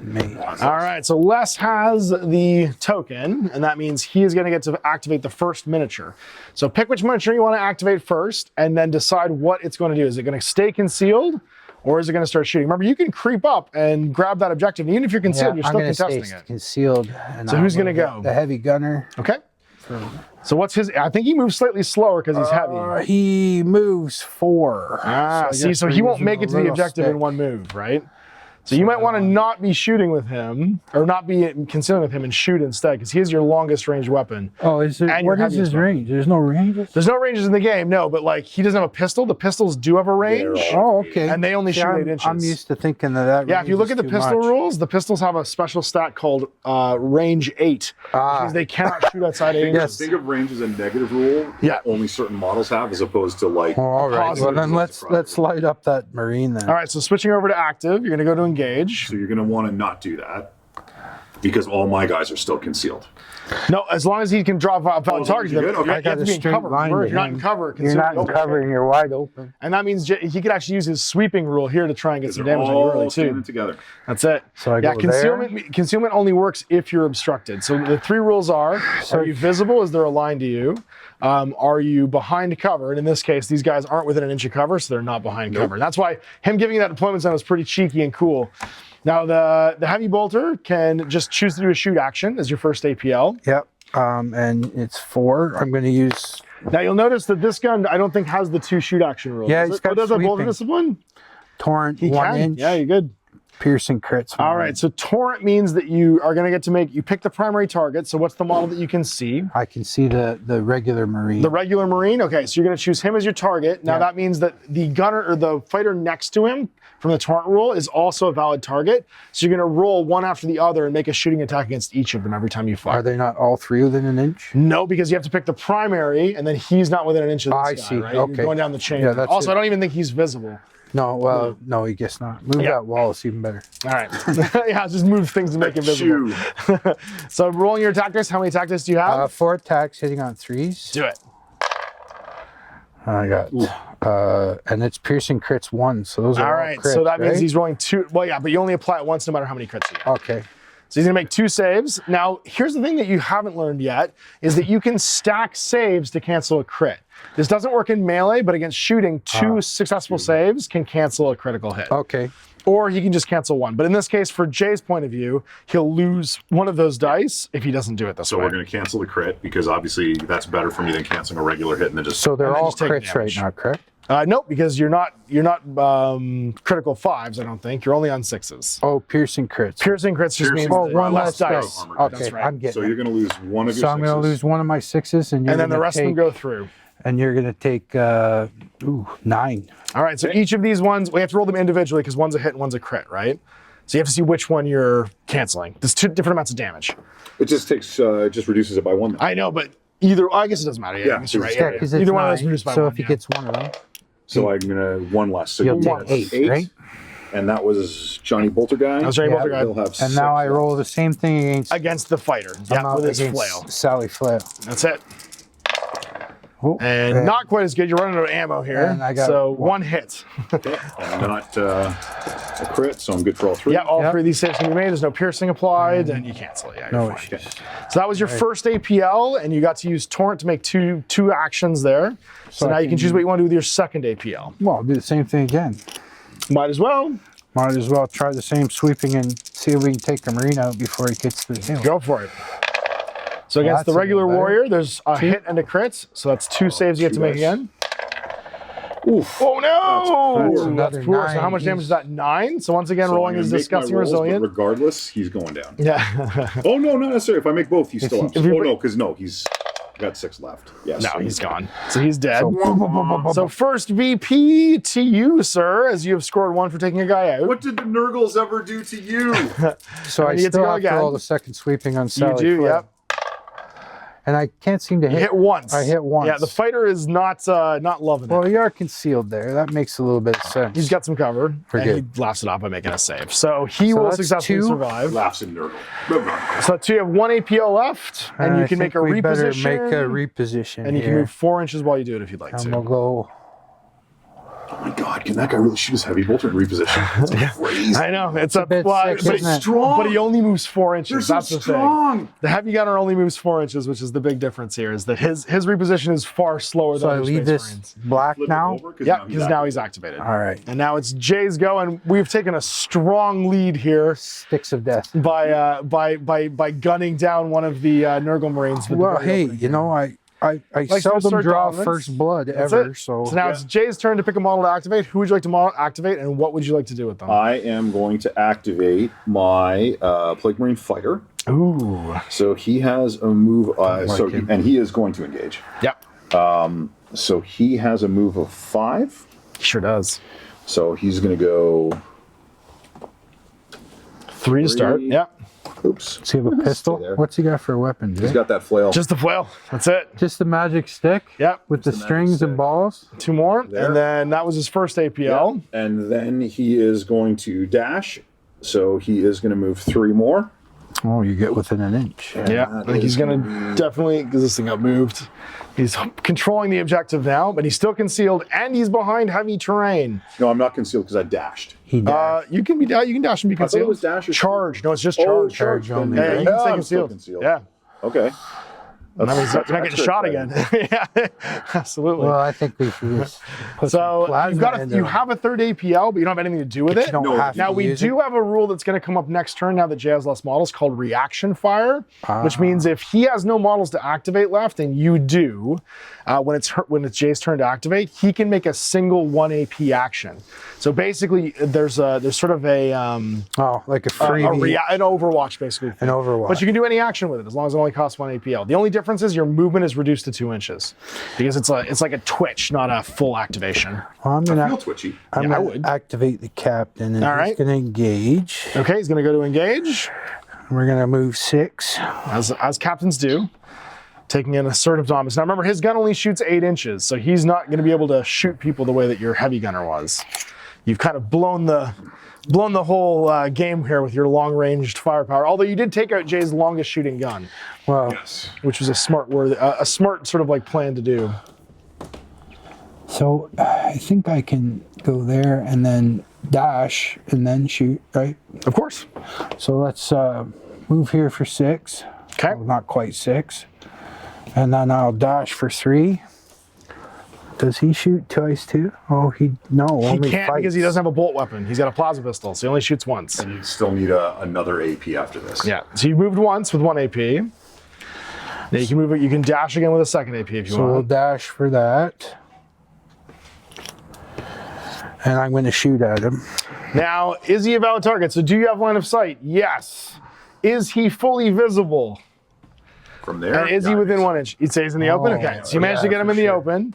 me. All right, so Les has the token, and that means he is going to get to activate the first miniature. So pick which miniature you want to activate first, and then decide what it's going to do. Is it going to stay concealed, or is it going to start shooting? Remember, you can creep up and grab that objective, and even if you're concealed, you're still contesting it. Concealed. And So who's going to go? The heavy gunner. Okay. So what's his? I think he moves slightly slower because he's heavy. He moves 4. Ah, So I guess so we're he won't using make a it to the little objective stick. in one move, right? So you might want to not be shooting with him, or not be concealing with him and shoot instead, because he is your longest ranged weapon. Oh, is there, And your what is his heaviest weapon. range? There's no ranges? There's no ranges in the game, no, but like he doesn't have a pistol. The pistols do have a range, Oh, okay. and they only See, shoot I'm, 8 inches. I'm used to thinking that Yeah, if range you look is at the too pistol much. rules, the pistols have a special stat called range 8, which means they cannot shoot outside 8 inches. Yes. think of range as a negative rule. Yeah. That only certain models have, as opposed to like. Oh, all right. Well, Positive then let's light up that marine then. All right, so switching over to active, you're going to go to engage. So you're going to want to not do that because all my guys are still concealed. No, as long as he can drop a valid target, you're good? Okay. you I have got to a be in straight cover. line If to you're not in him. cover, You're conceal not in open. cover and you're wide open. And that means he could actually use his sweeping rule here to try and get some They're damage on you all early standing too. together. That's it. So I yeah, go concealment only works if you're obstructed. So the 3 rules are you visible? Is there a line to you? Are you behind cover? And in this case, these guys aren't within an inch of cover, so they're not behind cover. And that's why him giving you that deployment zone is pretty cheeky and cool. Now the heavy bolter can just choose to do a shoot action as your first APL. Yep. And it's 4. I'm going to use. Now you'll notice that this gun I don't think has the 2 shoot action rules. Yeah, Does he's it? got Does a bolter sweeping. discipline? Torrent, He 1 can. inch. Yeah, you're good. Piercing crits. All right, so torrent means that you are going to get to you pick the primary target. So what's the model that you can see? I can see the regular marine. The regular Marine. Okay, so you're going to choose him as your target. Now Yeah. that means that the gunner or the fighter next to him from the torrent rule is also a valid target. So you're going to roll one after the other and make a shooting attack against each of them every time you Are fire. they not all 3 within an inch? No, because you have to pick the primary, and then he's not within an inch of this I guy, see. right? Okay. You're going down the chain. Yeah, that's Also, it. I don't even think he's visible. No, well, no, I guess not. Move Yeah. that wall, it's even better. All right. Yeah, just move things to make it visible. Shoo. So rolling your attack dice, how many attack dice do you have? 4 attacks hitting on 3s. Do it. I got, and it's piercing crits 1, so those are All all right. crits, So that means right? he's rolling 2. Well, yeah, but you only apply it once no matter how many crits you have. Okay. So he's going to make 2 saves. Now, here's the thing that you haven't learned yet, is that you can stack saves to cancel a crit. This doesn't work in melee, but against shooting, 2 successful saves can cancel a critical hit. Okay. Or he can just cancel 1. But in this case, for Jay's point of view, he'll lose one of those dice if he doesn't do it this So way. we're going to cancel the crit because obviously that's better for me than canceling a regular hit and then just. So they're And then all just take crits right damage. now, correct? Nope, because you're not critical 5s, I don't think. You're only on 6s. Oh, piercing crits. Piercing crits just means Oh, that one less less dice. dice. Armor. Okay, That's right. I'm getting So it. you're going to lose one of your So I'm going to sixes. lose one of my 6s, and you're And then the gonna rest of them take- go through. And you're going to take 9. All right, so each of these ones, we have to roll them individually because one's a hit and one's a crit, right? So you have to see which one you're canceling. There's 2 different amounts of damage. It just takes, it just reduces it by 1. I know, but I guess it doesn't matter. Yeah, I guess you're right. Yeah, because it's Either one of those 9. reduced by So 1. if he yeah. gets one of them, So I'm going to 1 less. So you'll you take get 8, right? And that was Johnny Bolter guy. That was Johnny Bolter guy. He'll have And now 6 I left. roll the same thing against, Against the fighter. I'm Yeah, out with his against flail. Sally Flail. That's it. And not quite as good. You're running out of ammo here. And I got so one hit. Okay. And not a crit, so I'm good for all 3. Yeah, all 3 of these saves can be made. There's no piercing applied, and you cancel it. Yeah, No you're fine. issues. So that was your first APL, and you got to use Torrent to make two actions there. So now you can choose what you want to do with your second APL. Well, I'll do the same thing again. Might as well. Might as well try the same sweeping and see if we can take the Marine out before he gets to the tail. Go for it. So against the that's a regular little better. warrior, there's a hit and a crit. So that's 2 saves you get to make dice. again. Oof. Oh no! That's another poor. So 9. how much damage is that? 9. So once again, So rolling I'm is gonna make my disgusting rolls, resilient. But regardless, he's going down. Yeah. Oh, no, not necessarily. If I make both, he's still up. if you Oh, break- no, because he's got 6 left. Yes. No, he's gone. So he's dead. So, So first VP to you, sir, as you have scored 1 for taking a guy out. What did the Nurgles ever do to you? so I you get to still go have again. to roll the second sweeping on You Sally. do, Flynn. yep. And I can't seem to You hit once. I hit once. Yeah, the fighter is not loving it. Well, you are concealed there. That makes a little bit of sense. He's got some cover, and he good. laughs it off by making a save. So he So will that's successfully 2. survive. Laughs in Nurgle. So 2, you have 1 APL left, and you I can make think a we better reposition. make a reposition and you can here. move 4 inches while you do it if you'd like And to. we'll go. Oh my God, can that guy really shoot his heavy bolter in reposition? That's crazy. I know it's a bit well, sick, but isn't it? Strong. But he only moves 4 inches. They're so That's the strong. thing. The heavy gunner only moves 4 inches, which is the big difference here. Is that his reposition is far slower So than I other leave Space this Marines. black Flip it now. over, Yeah, because now he's activated. All right. And now it's Jay's go, and we've taken a strong lead here Sticks of death. by gunning down one of the Nurgle Marines. with the Well, very hey, opening. you know, I to seldom assert draw dominance. first blood That's ever. it. So So now it's Jay's turn to pick a model to activate. Who would you like to activate, and what would you like to do with them? I am going to activate my Plague Marine Fighter. Ooh. So he has a move, him. and he is going to engage. Yep. So he has a move of 5. Sure does. So he's going to go. 3 to start. 3. Yep. Oops. does he have a pistol? there. What's he got for a weapon? He's got that flail. Just the flail. That's it. Just the magic stick? Yep. With the Just the magic strings stick. and balls? 2 more. There. And then that was his first APL. And then he is going to dash. So he is going to move 3 more. Oh, you get within an inch. Yeah, I think he's going to definitely, because this thing got moved. He's controlling the objective now, but he's still concealed, and he's behind heavy terrain. No, I'm not concealed because I dashed. He dashed. You can dash and be I thought it concealed. was dash or Charge. No, it's just Oh, charge. Charge only, Yeah, right? you can Yeah, stay I'm still concealed. concealed. Yeah. Okay. That means you're not getting extra shot exciting. again. Yeah, absolutely. Well, I think we should just put some So plasma you have a third APL, but you don't have anything to do with it. You don't No, have Now to we use do it. have a rule that's going to come up next turn now that Jay has less models called reaction fire, which means if he has no models to activate left and you do, when it's Jay's turn to activate, he can make a single 1 AP action. So basically, there's sort of a like a freebie. an Overwatch basically. An Overwatch. But you can do any action with it as long as it only costs 1 APL. The only difference is your movement is reduced to 2 inches because it's like a twitch, not a full activation. Well, I'm I feel gonna twitchy. I'm Yeah, I gonna would. activate the captain, and All he's right. gonna engage. Okay, he's going to go to engage. We're gonna move 6. As captains do, taking an assertive dominance. Now remember, his gun only shoots 8 inches, so he's not going to be able to shoot people the way that your heavy gunner was. You've kind of blown the whole game here with your long-ranged firepower. Although you did take out Jay's longest shooting gun, Well, Yes. which was a smart sort of like plan to do. so I think I can go there and then dash and then shoot, right? Of course. So let's move here for 6. Okay. Well, not quite 6. And then I'll dash for 3. Does he shoot twice too? Oh, He only can't because he fights. doesn't have a bolt weapon. He's got a plasma pistol, so he only shoots once. And you still need another AP after this. Yeah. So you moved once with 1 AP. Now you can move it. You can dash again with a second AP if you So we'll want. dash for that. And I'm going to shoot at him. Now, is he a valid target? So do you have line of sight? Yes. Is he fully visible? From there. And is he within 1 inch? He stays in the open? Okay. So you managed to yeah, get him for in the sure. open.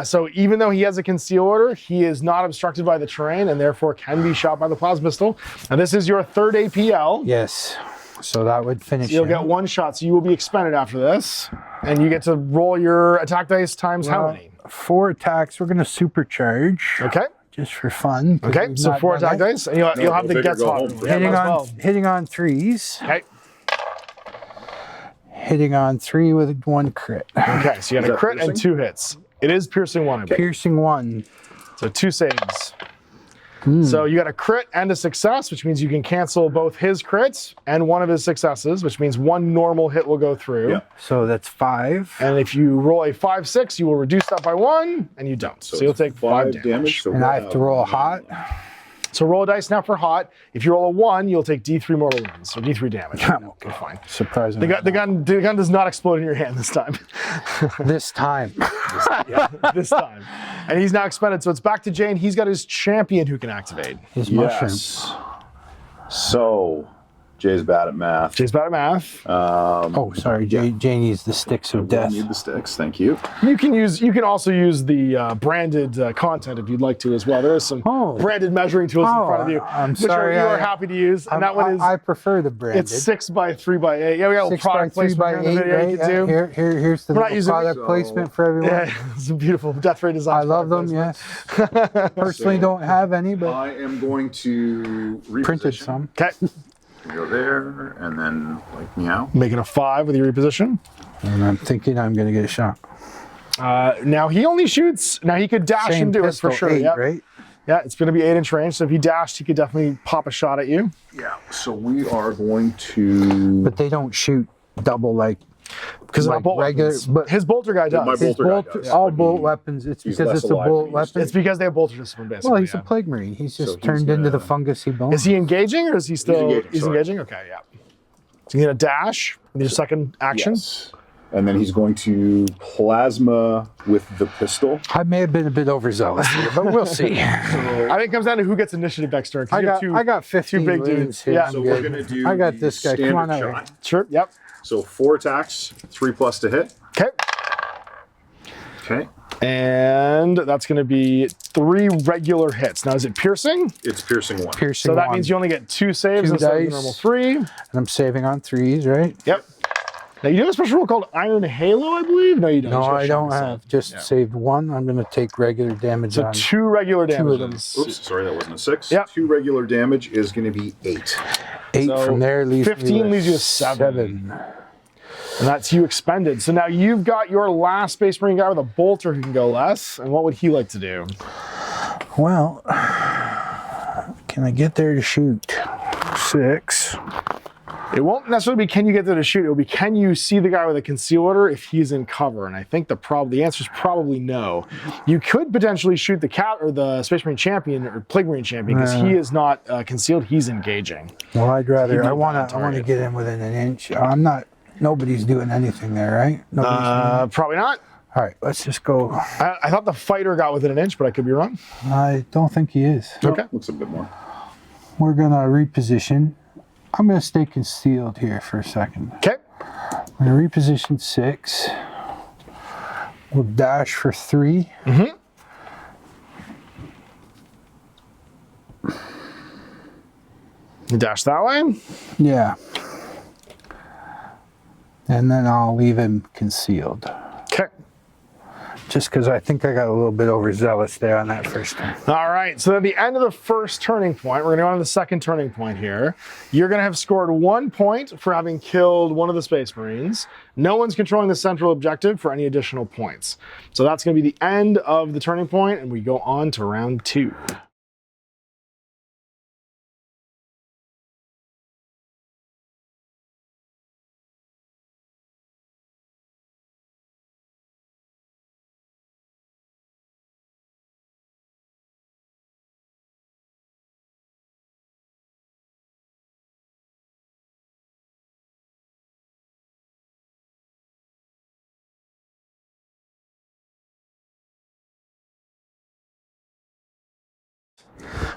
So even though he has a conceal order, he is not obstructed by the terrain and therefore can be shot by the plasma pistol. Now this is your third APL. Yes. So that would finish You'll him. get 1 shot, so you will be expended after this. And you get to roll your attack dice times how many? 4 attacks. We're going to supercharge. Okay. Just for fun. 'cause Okay, we've so not 4 done attack that. dice, and you'll have go the big or gets go hot. home. Yeah, Hitting might as on well. hitting on 3s. Okay. hitting on 3 with 1 crit. Okay, so you got a crit piercing? and 2 hits. It is piercing 1, I believe. Piercing 1. So 2 saves. So you got a crit and a success, which means you can cancel both his crits and one of his successes, which means 1 normal hit will go through. Yeah. So that's 5. And if you roll a 5-6, you will reduce that by 1, and you don't. So you'll take 5 damage. So And I have to roll hot. So roll a dice now for hot. If you roll a 1, you'll take D3 mortal wounds, so D3 damage. Okay, fine. Surprisingly. The gun does not explode in your hand this time. This time. This time. And he's now expended, so it's back to Jane. He's got his champion who can activate. His mushroom. Yes. So, Jay's bad at math. Jay's bad at math. Oh, sorry. Jane needs the sticks of death. Need the sticks. Thank you. You can also use the branded content if you'd like to as well. There is some branded measuring tools in front of you, I'm which sorry, you are happy to use. And that one is I prefer the branded. it's 6 by 3 by 8. Yeah, we got a little 6 by product 3 placement by here in the 8. video Right? you can do. Here's the We're not little using product placement for everyone. Yeah, it's a beautiful Death Ray design. I love them. Yes. Personally, don't have any, but I am going to printed reposition. some. Okay. Go there, and then like meow. Making a 5 with your reposition. And I'm thinking I'm going to get a shot. Now he only shoots. Now he could dash Same and do it pistol, for sure. 8, Yep. right? Yeah, it's going to be 8-inch range. So if he dashed, he could definitely pop a shot at you. Yeah. So we are going to. But they don't shoot double like Because like regular. But his bolter guy does. My his bolter guy bolt, does, all but bolt he- weapons. It's he's because less it's a alive bolt than he used weapon. It's because they have bolter discipline, basically. Well, he's yeah. a plague marine. He's just So he's turned into the gonna- fungusy bone. Is he engaging or is he still? engaging, He's sorry. engaging? Okay, yeah. So you're going to dash with your second action. Yes. And then he's going to plasma with the pistol. I may have been a bit overzealous here, but we'll see. I think it comes down to who gets initiative next turn. 'Cause I got 15 big wounds dudes. here. Yeah. I'm So good. we're going to do I got the this guy. Come on standard over. shot. Sure, yep. So 4 attacks, 3+ to hit. Okay. Okay. And that's going to be 3 regular hits. Now, is it piercing? It's piercing 1. Piercing So that 1. means you only get 2 saves 2 instead of the dice. normal 3. And I'm saving on 3s, right? Yep. Now, you have a special rule called Iron Halo, I believe? No, you don't. No, You just I don't shot have. Just Yeah. saved 1. I'm going to take regular damage So on 2 regular of them. damages. Oops, sorry, that wasn't a 6. Yep. 2 regular damage is going to be 8. 8 So from there leaves 15 me leaves you with 7. And that's you expended. So now you've got your last Space Marine guy with a bolter who can go less. And what would he like to do? Well, can I get there to shoot? 6. It won't necessarily be can you get there to shoot. It'll be can you see the guy with a conceal order if he's in cover. And I think the answer is probably no. You could potentially shoot the cat or the Space Marine champion or Plague Marine champion because he is not concealed. He's engaging. Well, I'd rather. I want to target. get in within an inch. I'm not. Nobody's doing anything there, right? Nobody's Probably not. all right, let's just go. I thought the fighter got within an inch, but I could be wrong. I don't think he is. Okay. Looks a bit more. We're gonna reposition. I'm gonna stay concealed here for a second. Okay. I'm gonna reposition 6. We'll dash for 3. You dash that way. Yeah. And then I'll leave him concealed. Okay. Just because I think I got a little bit overzealous there on that first time. All right, so at the end of the first turning point, we're going to go on to the second turning point here. You're going to have scored 1 point for having killed one of the Space Marines. No one's controlling the central objective for any additional points. So that's going to be the end of the turning point, and we go on to round 2.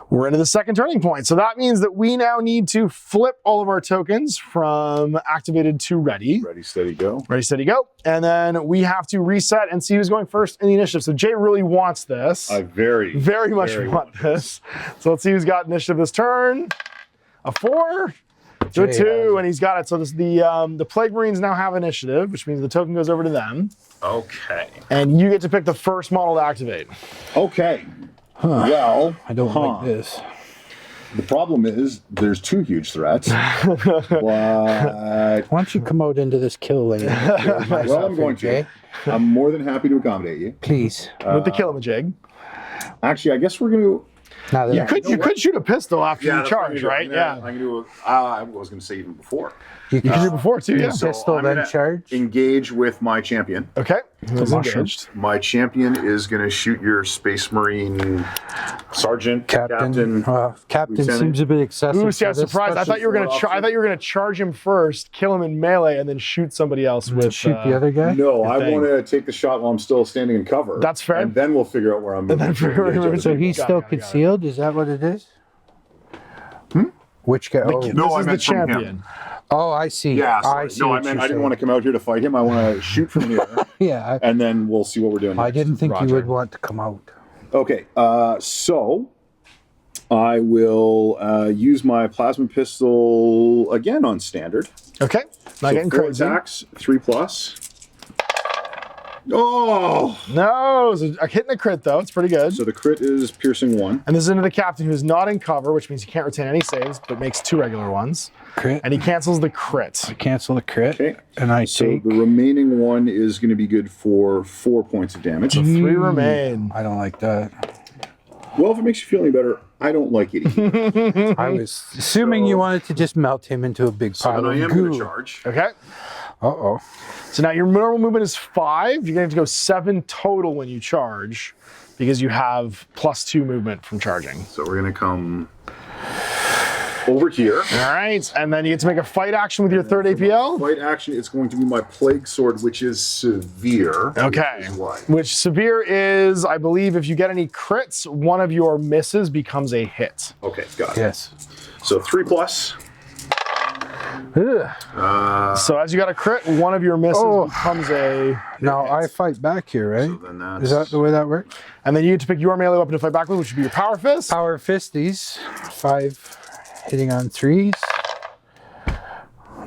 We're into the second turning point. So that means that we now need to flip all of our tokens from activated to ready. Ready, steady, go. Ready, steady, go. And then we have to reset and see who's going first in the initiative. So Jay really wants this. I very Very much want this. So let's see who's got initiative this turn. A 4 to a Jay 2, has it. and he's got it. So this, the Plague Marines now have initiative, which means the token goes over to them. Okay. And you get to pick the first model to activate. Okay. Well, I don't like this. The problem is there's 2 huge threats. But Why don't you come out into this kill lane? well, I'm going to. I'm more than happy to accommodate you. Please. With the killamajig. Actually, I guess we're going to. Now that You could shoot a pistol after you that's what charge, I'm gonna do. right? I'm going to do. I was going to say even before. you You can did before too, yeah. So pistol I'm then gonna charge. Engage with my champion. Okay. Who's engaged? My champion is going to shoot your Space Marine sergeant, Captain lieutenant. seems a bit excessive. Ooh, see, I was for this surprised. I thought you were gonna. special I thought you were gonna charge him first, kill him in melee, and then shoot somebody else with. shoot the other guy. No, I thing. want to take the shot while I'm still standing in cover. That's fair. And then we'll figure out where I'm moving. So he's Got still it. concealed. Is that what it is? Which guy? Oh, This No, I is the meant from him. champion. oh, I see. Yeah, I sorry. see. No, I what meant you're I didn't saying. want to come out here to fight him. I want to shoot from here, Yeah, and then we'll see what we're doing. I next. didn't think Roger. you would want to come out. Okay, so I will use my plasma pistol again on standard. Okay. Not getting 4 crazy. attacks, 3+. Oh! No, it's a hit and a crit though. It's pretty good. So the crit is piercing 1. And this is into the captain who is not in cover, which means he can't retain any saves, but makes 2 regular ones. Crit. And he cancels the crit. I cancel the crit. Okay. And I So take. the remaining one is going to be good for 4 points of damage. 3 remain. I don't like that. Well, if it makes you feel any better, I don't like it either. I was assuming you wanted to just melt him into a big So pile then I of am going goo. to charge. Okay. Uh-oh. So now your normal movement is 5. You're gonna have to go 7 total when you charge because you have +2 movement from charging. So we're going to come over here. All right, and then you get to make a fight action with your 3rd APL. Fight action, it's going to be my Plague Sword, which is severe. Okay. Which is what? Which severe is, I believe, if you get any crits, one of your misses becomes a hit. Okay, got it. Yes. So 3+. Ugh. So as you got a crit, one of your misses becomes a. Now I fight back here, right? So then that's... Is that the way that works? And then you get to pick your melee weapon to fight back with, which would be your power fist. Power fisties. 5 hitting on 3s.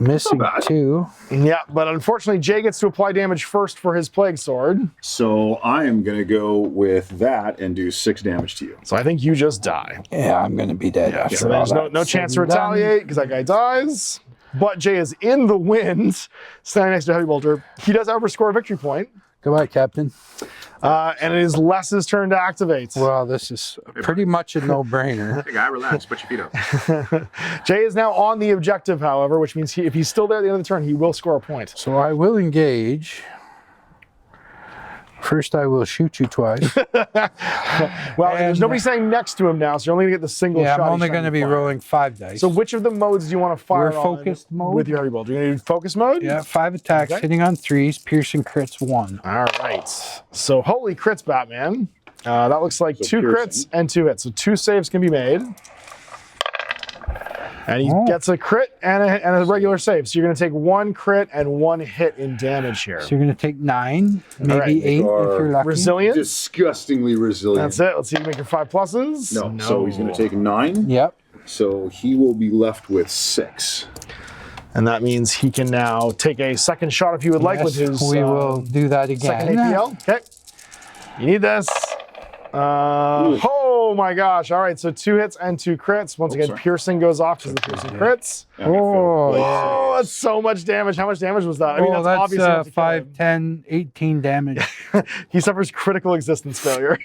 Missing bad. 2. Yeah, but unfortunately, Jay gets to apply damage first for his plague sword. So I am going to go with that and do 6 damage to you. So I think you just die. Yeah, I'm gonna be dead after So all there's that. no chance to Said and done. retaliate because that guy dies. But Jay is in the wind, standing next to Heavy Bolter. He does however score a victory point. Goodbye, Captain. And it is Les's turn to activate. Well, this is pretty much a no-brainer. Hey guy, relax, put your feet up. Jay is now on the objective, however, which means if he's still there at the end of the turn, he will score a point. So I will engage. First, I will shoot you twice. Well, there's nobody standing next to him now, so you're only going to get the single Yeah, shot. I'm only each time going to you be fire. rolling 5 dice. So which of the modes do you want to fire We're on focused mode? with your Heavy Bolter? You're going to do focus mode? Yeah, 5 attacks, Okay. hitting on 3s, piercing crits 1. All right. So holy crits, Batman. That looks like So 2 piercing. crits and 2 hits. So 2 saves can be made. And he gets a crit and a regular save. So you're going to take 1 crit and 1 hit in damage here. So you're going to take 9, maybe right. 8 if you're lucky. Resilience. Disgustingly resilient. That's it. Let's see if you make your 5 pluses. No. So he's going to take 9. Yep. So he will be left with 6. And that means he can now take a second shot if you would like with Yes, his we will do that second again. APL. Okay. You need this. Oh my gosh. All right. So 2 hits and 2 crits. Once again, sorry. piercing goes off because the piercing crits. Oh, that's so much damage. How much damage was that? I mean, Oh, that's obviously enough that's to kill 5, him. 10, 18 damage. He suffers critical existence failure.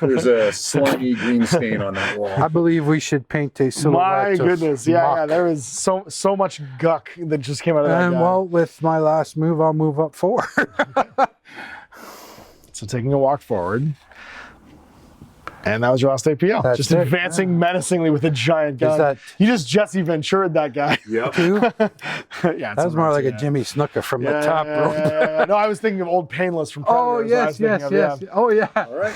There's a slimy green stain on that wall. I believe we should paint a silhouette My of goodness. Yeah, muck. there is so much guck that just came out of that And guy. well, with my last move, I'll move up 4. So taking a walk forward. And that was your last APL. That's just it, advancing menacingly with a giant gun. that- You just Jesse Ventura'd that guy. Yep. 2? Yeah, That was more like a Jimmy Snooker from the top rope. Yeah. No, I was thinking of Old Painless from Oh, Predator. yes, yes. Oh, yeah. All right.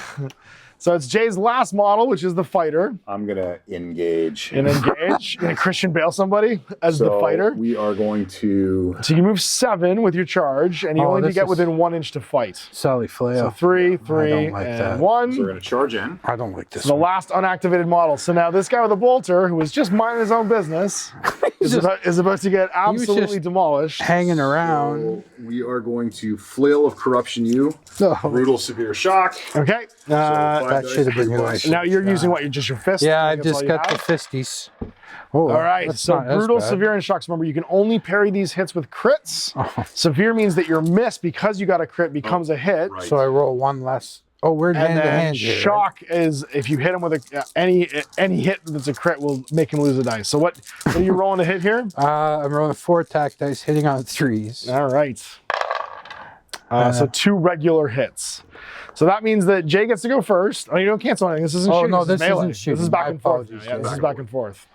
So it's Jay's last model, which is the fighter. I'm going to engage. And engage. You're gonna Christian Bale somebody as the fighter. We are going to... So you move 7 with your charge, and you only need to this get is- within 1 inch to fight. Sally Flail. So 3, 3, don't like and that. 1. So we're going to charge in. I don't like this The one. last unactivated model. So now this guy with a bolter, who was just minding his own business, is about to get absolutely just demolished. Hanging around. So we are going to Flail of Corruption you. Oh. Brutal Severe Shock. Okay. So 5 That dice should have been per who I plus. should. Now you're using what? You're just your fist? Yeah, I I've just got the fisties. Oh, all right, that's so not as brutal, bad. severe, and shocks. Remember, you can only parry these hits with crits. Oh. Severe means that your miss, because you got a crit, becomes a hit. Right. So I roll one less. Oh, we're And hand to then hand here. shock is if you hit him with any hit that's a crit will make him lose a dice. So what are you rolling to hit here? I'm rolling 4 attack dice, hitting on 3s. All right. So 2 regular hits. So that means that Jay gets to go first. Oh, you don't cancel anything. This isn't shooting. no, this is this melee. isn't shooting. This is back My and forth. apologies, Yeah, this Jay. is back and forth.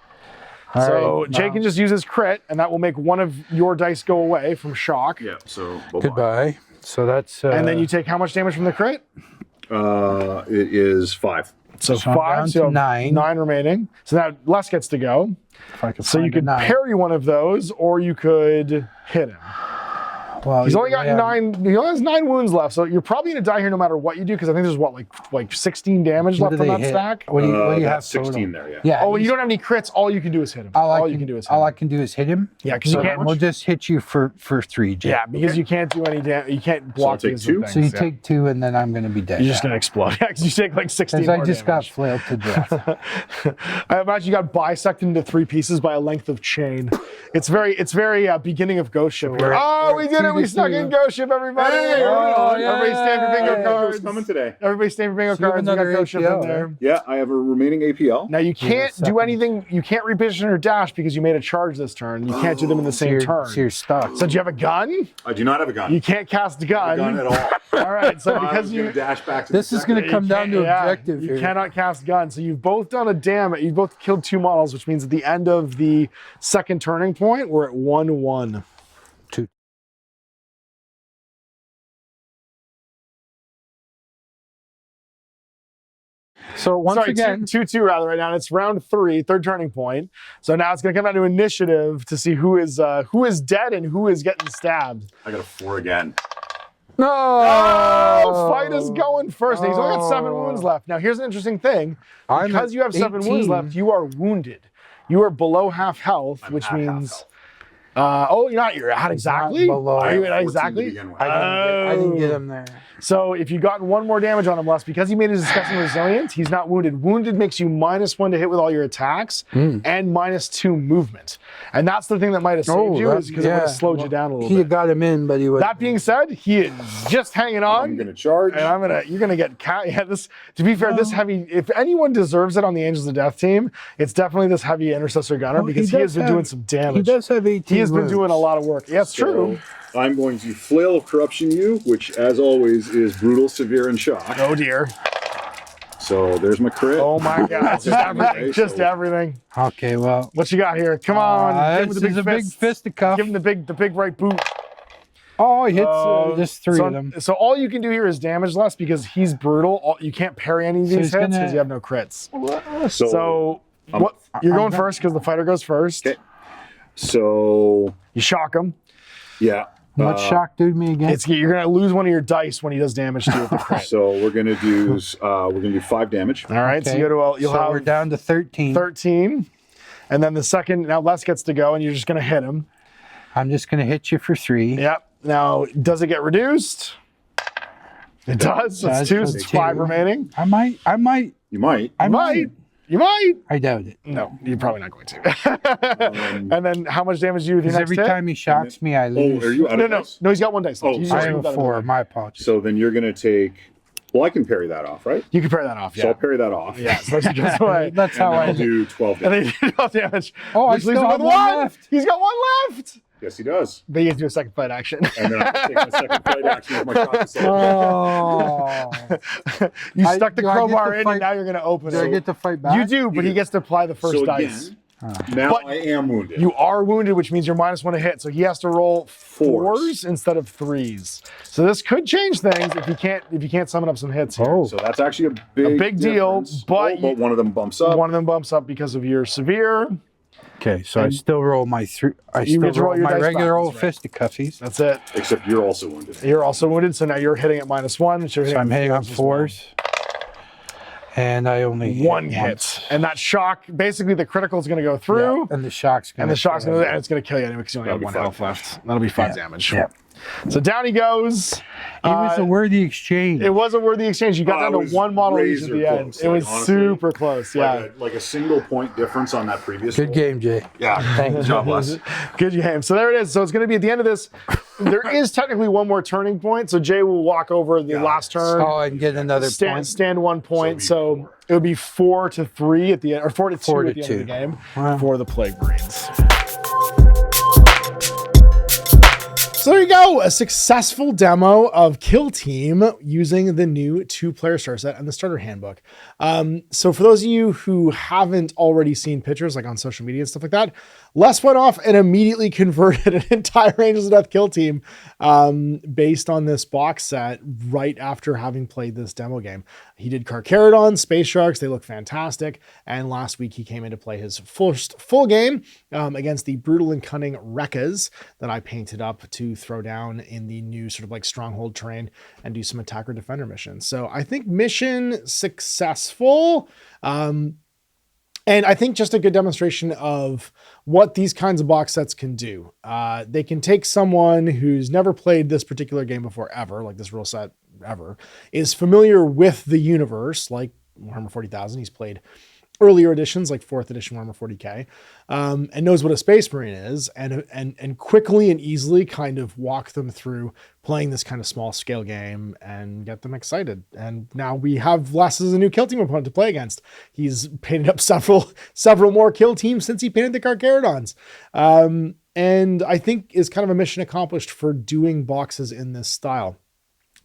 All So right, Jay now- can just use his crit, and that will make one of your dice go away from shock. Yeah, so bye-bye. Goodbye. So that's. And then you take how much damage from the crit? It is 5. So So I'm 5, down so you to have 9. 9 remaining. So now Les gets to go. If I could So you find a could 9. parry one of those, or you could hit him. Well, He's only got yeah. 9. He only has 9 wounds left, so you're probably gonna die here no matter what you do, because I think there's like 16 damage What left do on they that hit? stack. What do you have That's total? 16 there, yeah. Yeah. Oh, and you don't have any crits. All you can do is hit him. all you can do is hit all him. I can do is hit him. Yeah, because So you can't. we'll just hit you for 3, Jay. Yeah, because you can't do any damage. You can't block take these 2? things. So you yeah. take 2, and then I'm going to be dead. You're just gonna explode. Yeah, because you take like 16 Because more I just got damage. flailed to death. I imagine you got bisected into 3 pieces by a length of chain. It's very beginning of Ghost Ship. Here. Oh, we did it! We snuck in Ghost Ship, everybody! Oh, yeah. Everybody stand for bingo Who's cards. coming today? Everybody stand for bingo So you have cards. We got another Ghost Ship in APL, there. Yeah, I have a remaining APL. Now you can't do second. anything. You can't reposition or dash because you made a charge this turn. You can't do them in the same turn. So you're stuck. So do you have a gun? I do not have a gun. You can't cast a gun. Gun at all. All right. So I because was you gonna dash back to This the is going to second. come down to objective you here. cannot cast gun. So you've both done a damage. You've both killed 2 models, which means at the end of the second turning point, we're at 1-1. 2. So once Sorry, again, 2-2 rather right now. And it's round 3, third turning point. So now it's going to come down to initiative to see who is dead and who is getting stabbed. I got a 4 again. no, Oh, fight is going first. Now, he's only got 7 Oh. wounds left. Now, here's an interesting thing. I'm Because at you have 7 wounds 18. left, you are wounded. You are below half health, which at half means. health. You're not. You're at exactly. below. Are you I at have 14 to exactly? begin with. I didn't get Oh. him there. So if you gotten 1 more damage on him less, because he made his disgusting resilience, he's not wounded. Wounded makes you -1 to hit with all your attacks and -2 movement. And that's the thing that might have saved you, is because it would have slowed you down a little He bit. got him in, but he was. That being said, he is just hanging I'm on. gonna charge. And you're gonna get yeah, this, to be fair, this heavy, if anyone deserves it on the Angels of Death team, it's definitely this heavy intercessor gunner, Oh, he because he has does been have- doing some damage. He does have 18. He has been wounds. doing a lot of work. Yeah, it's true. So I'm going to Flail of Corruption you, which, as always, is brutal, severe, and shock. Oh dear. So there's my crit. Oh my god. Just everything. Just everything. Okay, well. What you got here? Come on. Give him This the is a big fist. fisticuff. Give him the big right boot. Oh, he hits just 3 so, of them. So all you can do here is damage less because he's brutal. You can't parry any of So these he's hits gonna- because you have no crits. So, So what? You're going first because the fighter goes first. Okay. So You shock him. yeah. What shock do to me again? You're gonna lose one of your dice when he does damage to you with the crit. So we're gonna do 5 damage. All right. So Okay. you go to you'll so have we're down to 13. 13, and then the second. Now Les gets to go, and you're just gonna hit him. I'm just going to hit you for 3. Yep. Now does it get reduced? It does. So it's 2. does, So it's so 5 two. remaining. I might. You might. I might. You might. I doubt it. No, you're probably not going to. And then how much damage do you with your Because next every hit? time he shocks me, I Oh, lose. are you out No, of no, dice? no. He's got 1 dice left. Oh, You sorry. just I leave have that a in 4. there. My apologies. So then you're gonna take. Well, I can parry that off, right? You can parry that off. So Yeah. I'll parry that off. Yeah. So that goes away. That's And how then I I'll do. do 12 And damage. then you do damage. Oh, I Which leaves still him have with 1 1. left. He's got 1 left. Yes, he does. But you have to do a second fight action. And then I'll take my second fight action with my shock assault. Oh. You I- stuck the do I get crowbar to in, fight- and now you're going to open Do I it. get to fight back? You do, but he gets to apply the first So dice. again, now But I am wounded. You are wounded, which means you're -1 to hit. So he has to roll 4s Fours. instead of 3s. So this could change things if you can't summon up some hits. Here. Oh. So that's actually a big deal, difference. but but one of them bumps up. One of them bumps up because of your severe. Okay, so I still roll my 3. I You still get to roll roll your my dice regular old backwards, fisticuffies. That's it. Except you're also wounded. You're also wounded, so now you're hitting at -1. So, So I'm hitting on as well. 4s. And I only hit 1 hit. once. And that shock, basically the critical is going to go through. Yeah, and the shock's going And the shock's going to, and it's going to kill you anyway because you only have That'll 1 be health 5 left. That'll be 5 damage. Yeah. So down he goes. It was a worthy exchange. It was a worthy exchange. You got down to one model each at the end. It was honestly, super close. Yeah, like a single point difference on that previous. Good game, Jay. Yeah, thank you. God bless. Good game. So there it is. So it's going to be at the end of this. There is technically one more turning point. So Jay will walk over the last turn. Oh, and get another point. Stand 1 point. So it would be 4-3 at the end, or 4-2 at the end of the game for the Plague Marines. So there you go, a successful demo of Kill Team using the new 2-player star set and the starter handbook. So for those of you who haven't already seen pictures like on social media and stuff like that, Les went off and immediately converted an entire Angels of Death Kill Team based on this box set right after having played this demo game. He did Carcharodon, Space Sharks, they look fantastic. And last week he came in to play his first full game against the Brutal and Cunning Rekkas that I painted up to throw down in the new sort of like stronghold terrain and do some attacker defender missions. So I think mission successful. And I think just a good demonstration of what these kinds of box sets can do. They can take someone who's never played this particular game before ever, like this rule set ever, is familiar with the universe, like Warhammer 40,000. He's played earlier editions like 4th edition Warhammer 40K, and knows what a Space Marine is, and quickly and easily kind of walk them through playing this kind of small scale game and get them excited. And now we have Les as a new Kill Team opponent to play against. He's painted up several more Kill Teams since he painted the Carcharodons. And I think is kind of a mission accomplished for doing boxes in this style.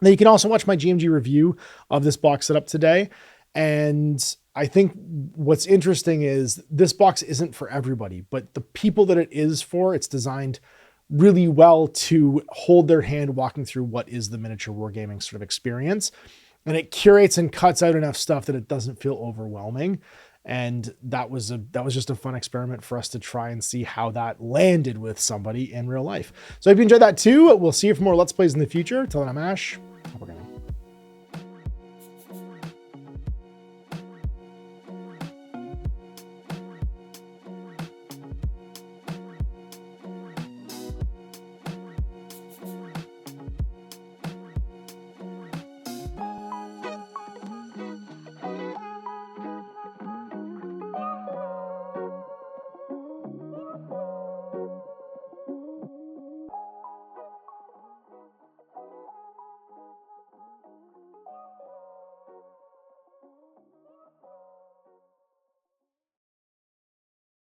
Now you can also watch my GMG review of this box setup today. And I think what's interesting is this box isn't for everybody, but the people that it is for, it's designed really well to hold their hand walking through what is the miniature wargaming sort of experience. And it curates and cuts out enough stuff that it doesn't feel overwhelming. And that was just a fun experiment for us to try and see how that landed with somebody in real life. So if you enjoyed that too, we'll see you for more Let's Plays in the future. Till then, I'm Ash.